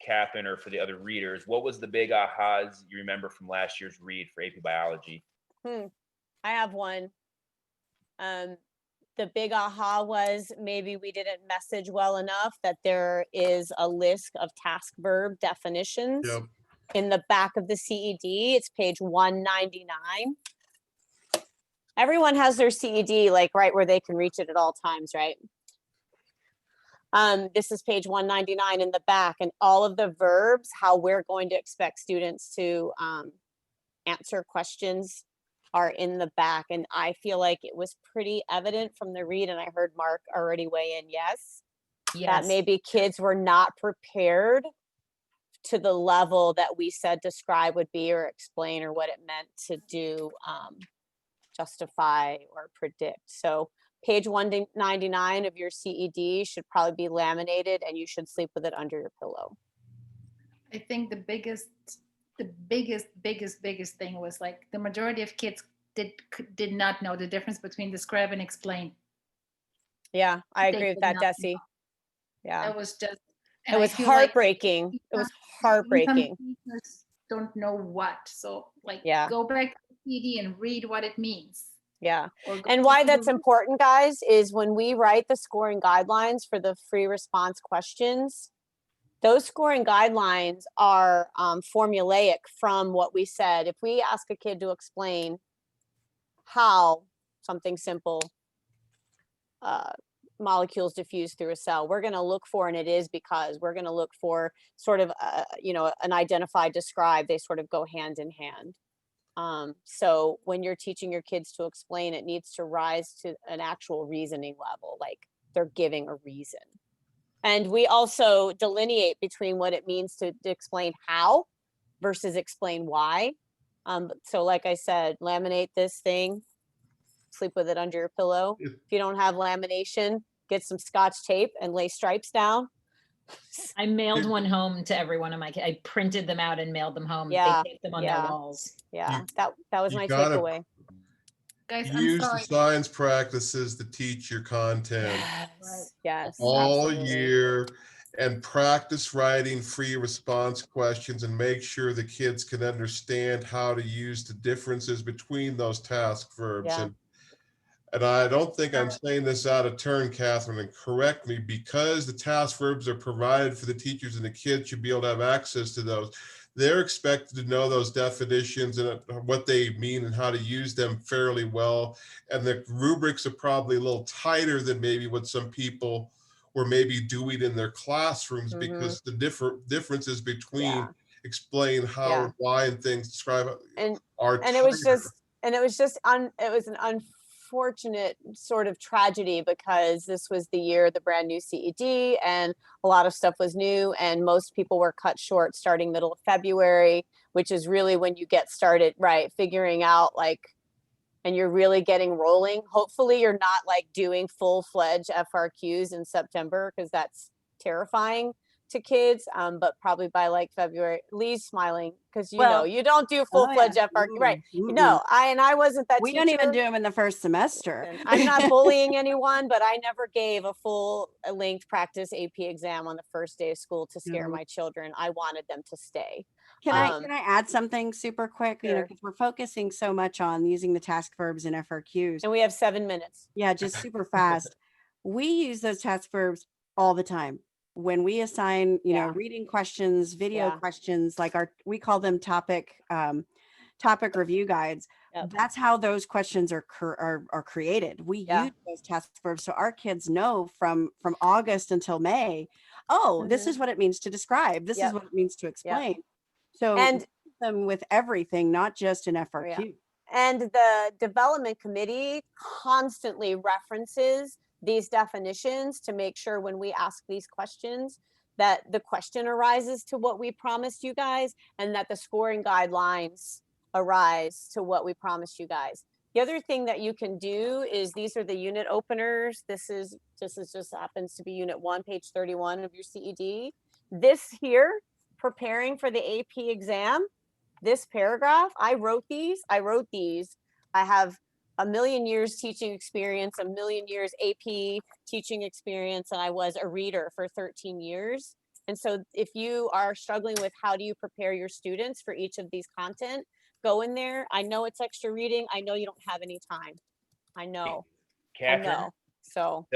Catherine or for the other readers. What was the big ahas you remember from last year's read for AP Biology? I have one. The big aha was maybe we didn't message well enough that there is a list of task verb definitions in the back of the CED. It's page 199. Everyone has their CED like right where they can reach it at all times, right? This is page 199 in the back, and all of the verbs, how we're going to expect students to answer questions are in the back. And I feel like it was pretty evident from the read, and I heard Mark already weigh in, that maybe kids were not prepared to the level that we said describe would be or explain or what it meant to do, justify or predict. So page 199 of your CED should probably be laminated, and you should sleep with it under your pillow. I think the biggest thing was like the majority of kids did not know the difference between describe and explain. Yeah, I agree with that, Desi. Yeah, it was just, it was heartbreaking. Like it was heartbreaking. Teachers don't know what, so like go back to the CD and read what it means. Yeah, and why that's important, guys, is when we write the scoring guidelines for the free response questions, those scoring guidelines are formulaic from what we said. If we ask a kid to explain how something simple, molecules diffuse through a cell, we're going to look for, and it is because we're going to look for sort of, an identify, describe, they sort of go hand in hand. So when you're teaching your kids to explain, it needs to rise to an actual reasoning level, like they're giving a reason. And we also delineate between what it means to explain how versus explain why. So like I said, laminate this thing, sleep with it under your pillow. If you don't have lamination, get some Scotch tape and lay stripes down. I mailed one home to every one of my kids. I printed them out and mailed them home. Yeah, They taped them on their walls. Yeah, that was my takeaway. Guys, use the science practices to teach your content. Yes, all absolutely. year, and practice writing free response questions and make sure the kids can understand how to use the differences between those task verbs. And I don't think I'm saying this out of turn, Catherine, and correct me, because the task verbs are provided for the teachers and the kids should be able to have access to those. They're expected to know those definitions and what they mean and how to use them fairly well. And the rubrics are probably a little tighter than maybe what some people were maybe doing in their classrooms, because the differences between explain how and why and things describe are tighter. It was an unfortunate sort of tragedy, because this was the year the brand new CED and a lot of stuff was new, and most people were cut short starting middle of February, which is really when you get started, right, figuring out like, and you're really getting rolling. Hopefully you're not like doing full-fledged FRQs in September, because that's terrifying to kids, but probably by like February. Lee's smiling because you don't do full-fledged FRQ, right? No, I wasn't that we teacher. don't even do them in the first semester. And I'm not bullying anyone, but I never gave a full-length practice AP exam on the first day of school to scare my children. I wanted them to stay. Can I add something super quick? Sure. Because we're focusing so much on using the task verbs and FRQs. And we have 7 minutes. Yeah, just super fast. We use those task verbs all the time. When we assign, reading questions, video questions, like we call them topic review guides. That's how those questions are created. We use those task verbs so our kids know from August until May. Oh, this is what it means to describe. This is what it means to explain. So and them with everything, not just an FRQ. And the development committee constantly references these definitions to make sure when we ask these questions that the question arises to what we promised you guys, and that the scoring guidelines arise to what we promised you guys. The other thing that you can do is, these are the unit openers. This is just happens to be unit 1, page 31 of your CED. This here, preparing for the AP exam, this paragraph, I wrote these. I have a million years teaching experience, a million years AP teaching experience, and I was a reader for 13 years. And so if you are struggling with how do you prepare your students for each of these content, go in there. I know it's extra reading. I know you don't have any time. I know. Catherine, I know. So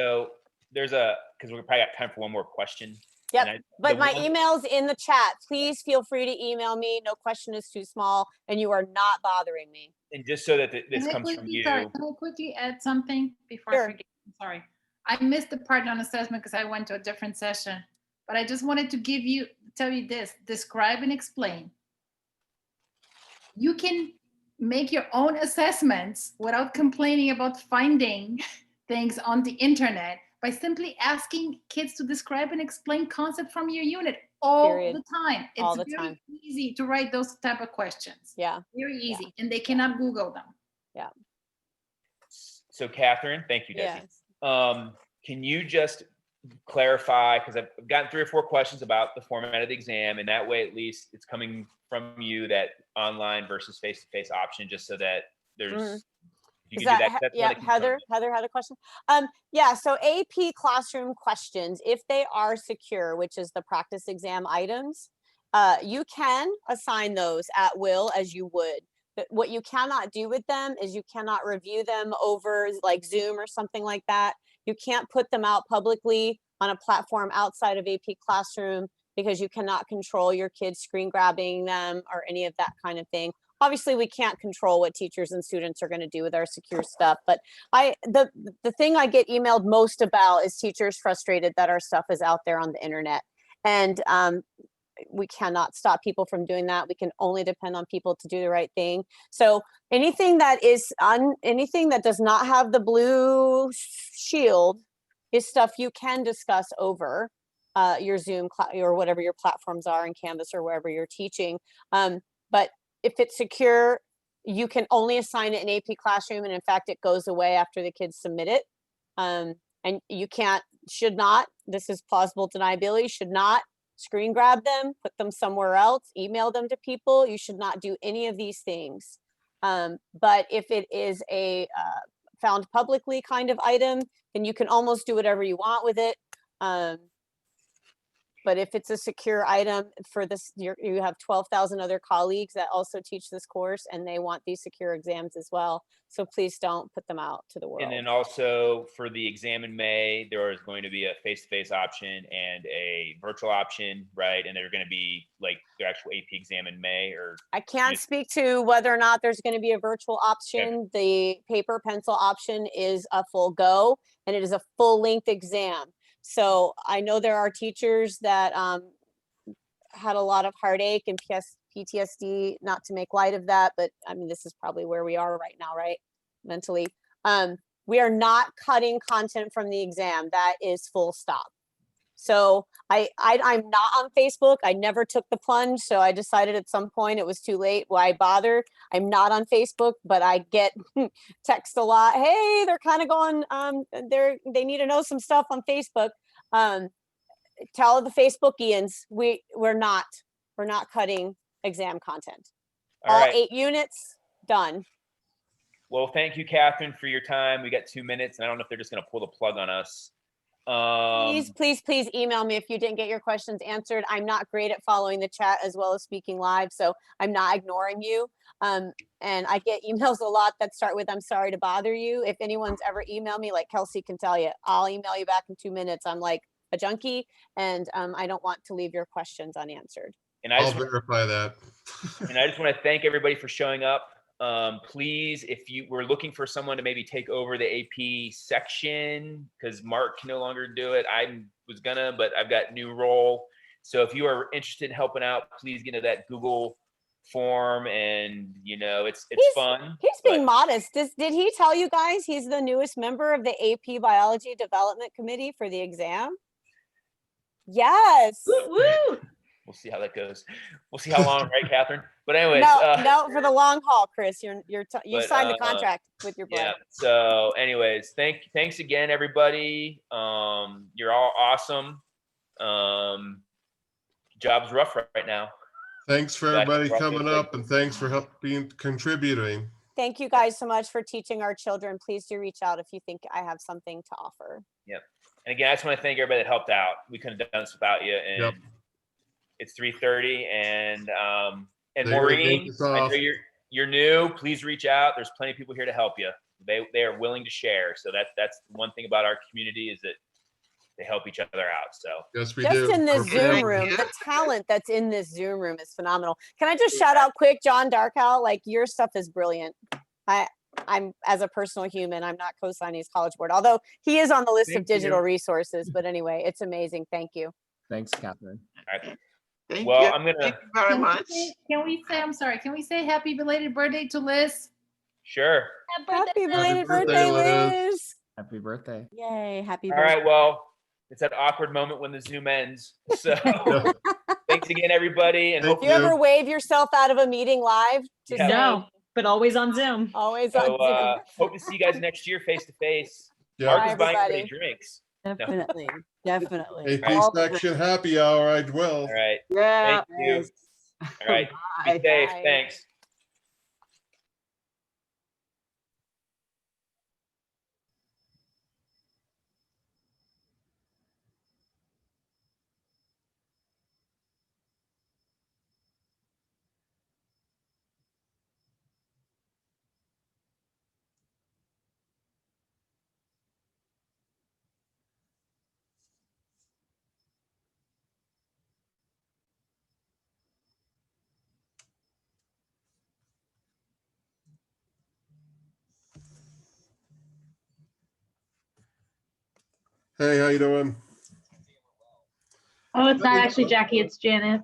there's because we probably got time for one more question. Yep. But my email's in the chat. Please feel free to email me. No question is too small, and you are not bothering me. And just so that this comes from you. Sorry, can I quickly add something before I forget? I'm sorry. I missed the part on assessment because I went to a different session, but I just wanted to tell you this: describe and explain. You can make your own assessments without complaining about finding things on the internet by simply asking kids to describe and explain concept from your unit all the time. It's very easy to write those type of questions. Yeah. Very easy. And they cannot Google them. Yeah. So Catherine, thank you, Desi. Yes. Can you just clarify, because I've gotten 3 or 4 questions about the format of the exam, and that way at least it's coming from you, that online versus face-to-face option, just so that there's you can do that. Yeah, Heather had a question. Yeah, so AP classroom questions, if they are secure, which is the practice exam items, you can assign those at will as you would. But what you cannot do with them is you cannot review them over like Zoom or something like that. You can't put them out publicly on a platform outside of AP Classroom because you cannot control your kids screen grabbing them or any of that kind of thing. Obviously, we can't control what teachers and students are going to do with our secure stuff. But the thing I get emailed most about is teachers frustrated that our stuff is out there on the internet. And we cannot stop people from doing that. We can only depend on people to do the right thing. So anything that anything that does not have the blue shield is stuff you can discuss over your Zoom or whatever your platforms are in Canvas or wherever you're teaching. But if it's secure, you can only assign it in AP Classroom. And in fact, it goes away after the kids submit it. And you should not, this is plausible deniability, should not screen grab them, put them somewhere else, email them to people. You should not do any of these things. But if it is a found publicly kind of item, then you can almost do whatever you want with it. But if it's a secure item for this, you have 12,000 other colleagues that also teach this course, and they want these secure exams as well. So please don't put them out to the world. And then also for the exam in May, there is going to be a face-to-face option and a virtual option, right? And they're going to be like the actual AP exam in May, or I can't speak to whether or not there's going to be a virtual option. Okay. The paper pencil option is a full go, and it is a full-length exam. So I know there are teachers that had a lot of heartache and PTSD, not to make light of that, but I mean, this is probably where we are right now, right? Mentally. We are not cutting content from the exam. That is full stop. So I'm not on Facebook. I never took the plunge. So I decided at some point it was too late. Why bother? I'm not on Facebook, but I get text a lot. Hey, they're kind of going, they need to know some stuff on Facebook. Tell the Facebookians, we're not cutting exam content. All right. 8 units done. Well, thank you, Catherine, for your time. We got 2 minutes, and I don't know if they're just going to pull the plug on us. Please email me if you didn't get your questions answered. I'm not great at following the chat as well as speaking live, so I'm not ignoring you. And I get emails a lot that start with, I'm sorry to bother you. If anyone's ever emailed me, like Kelsey can tell you, I'll email you back in 2 minutes. I'm like a junkie, and I don't want to leave your questions unanswered. And I'll verify that. And I just want to thank everybody for showing up. Please, if you were looking for someone to maybe take over the AP section, because Mark can no longer do it, I was gonna, but I've got new role. So if you are interested in helping out, please get into that Google form, and it's fun. He's being modest. Did he tell you guys he's the newest member of the AP Biology Development Committee for the exam? Yes. Woo! We'll see how that goes. We'll see how long, right, Catherine? But anyways, No, for the long haul, Chris. You but, signed the contract with your blood. yeah. So, anyways, thanks again, everybody. You're all awesome. Job's rough right now. Thanks for everybody coming up, and thanks for contributing. Thank you guys so much for teaching our children. Please do reach out if you think I have something to offer. Yep. And again, I just want to thank everybody that helped out. We couldn't have done this without you. And Yep. It's 3:30, and They Maureen, take us I know off. you're new. Please reach out. There's plenty of people here to help you. They are willing to share. So that's one thing about our community is that they help each other out. So Yes, we Just do. in this Zoom room, the talent that's in this Zoom room is phenomenal. Can I just shout out quick, John Darkow? Like, your stuff is brilliant. I'm as a personal human, I'm not co-signing his College Board, although he is on the list of digital resources. But anyway, it's amazing. Thank you. Thanks, Catherine. all right. Thank Well, you. I'm gonna Thank you very Can we much. can we say happy belated birthday to Liz? sure. Happy belated birthday, birthday, Liz. Liz. Happy birthday. Yay, happy All birthday. right. Well, it's that awkward moment when the Zoom ends. So thanks again, everybody. And Thank Do you hopefully, ever wave yourself out of a meeting live? To Yeah. say, No, but always on Zoom. always on so Zoom. hope to see you guys next year face to face. Yeah. Mark Bye, is buying everybody everybody. drinks. Definitely, definitely. AP All the section happy hour, I will. All right. Yeah. Thank you. All right. Be Bye. safe. Bye. Thanks. Hey, how you doing? Oh, it's not actually Jackie, it's Janet.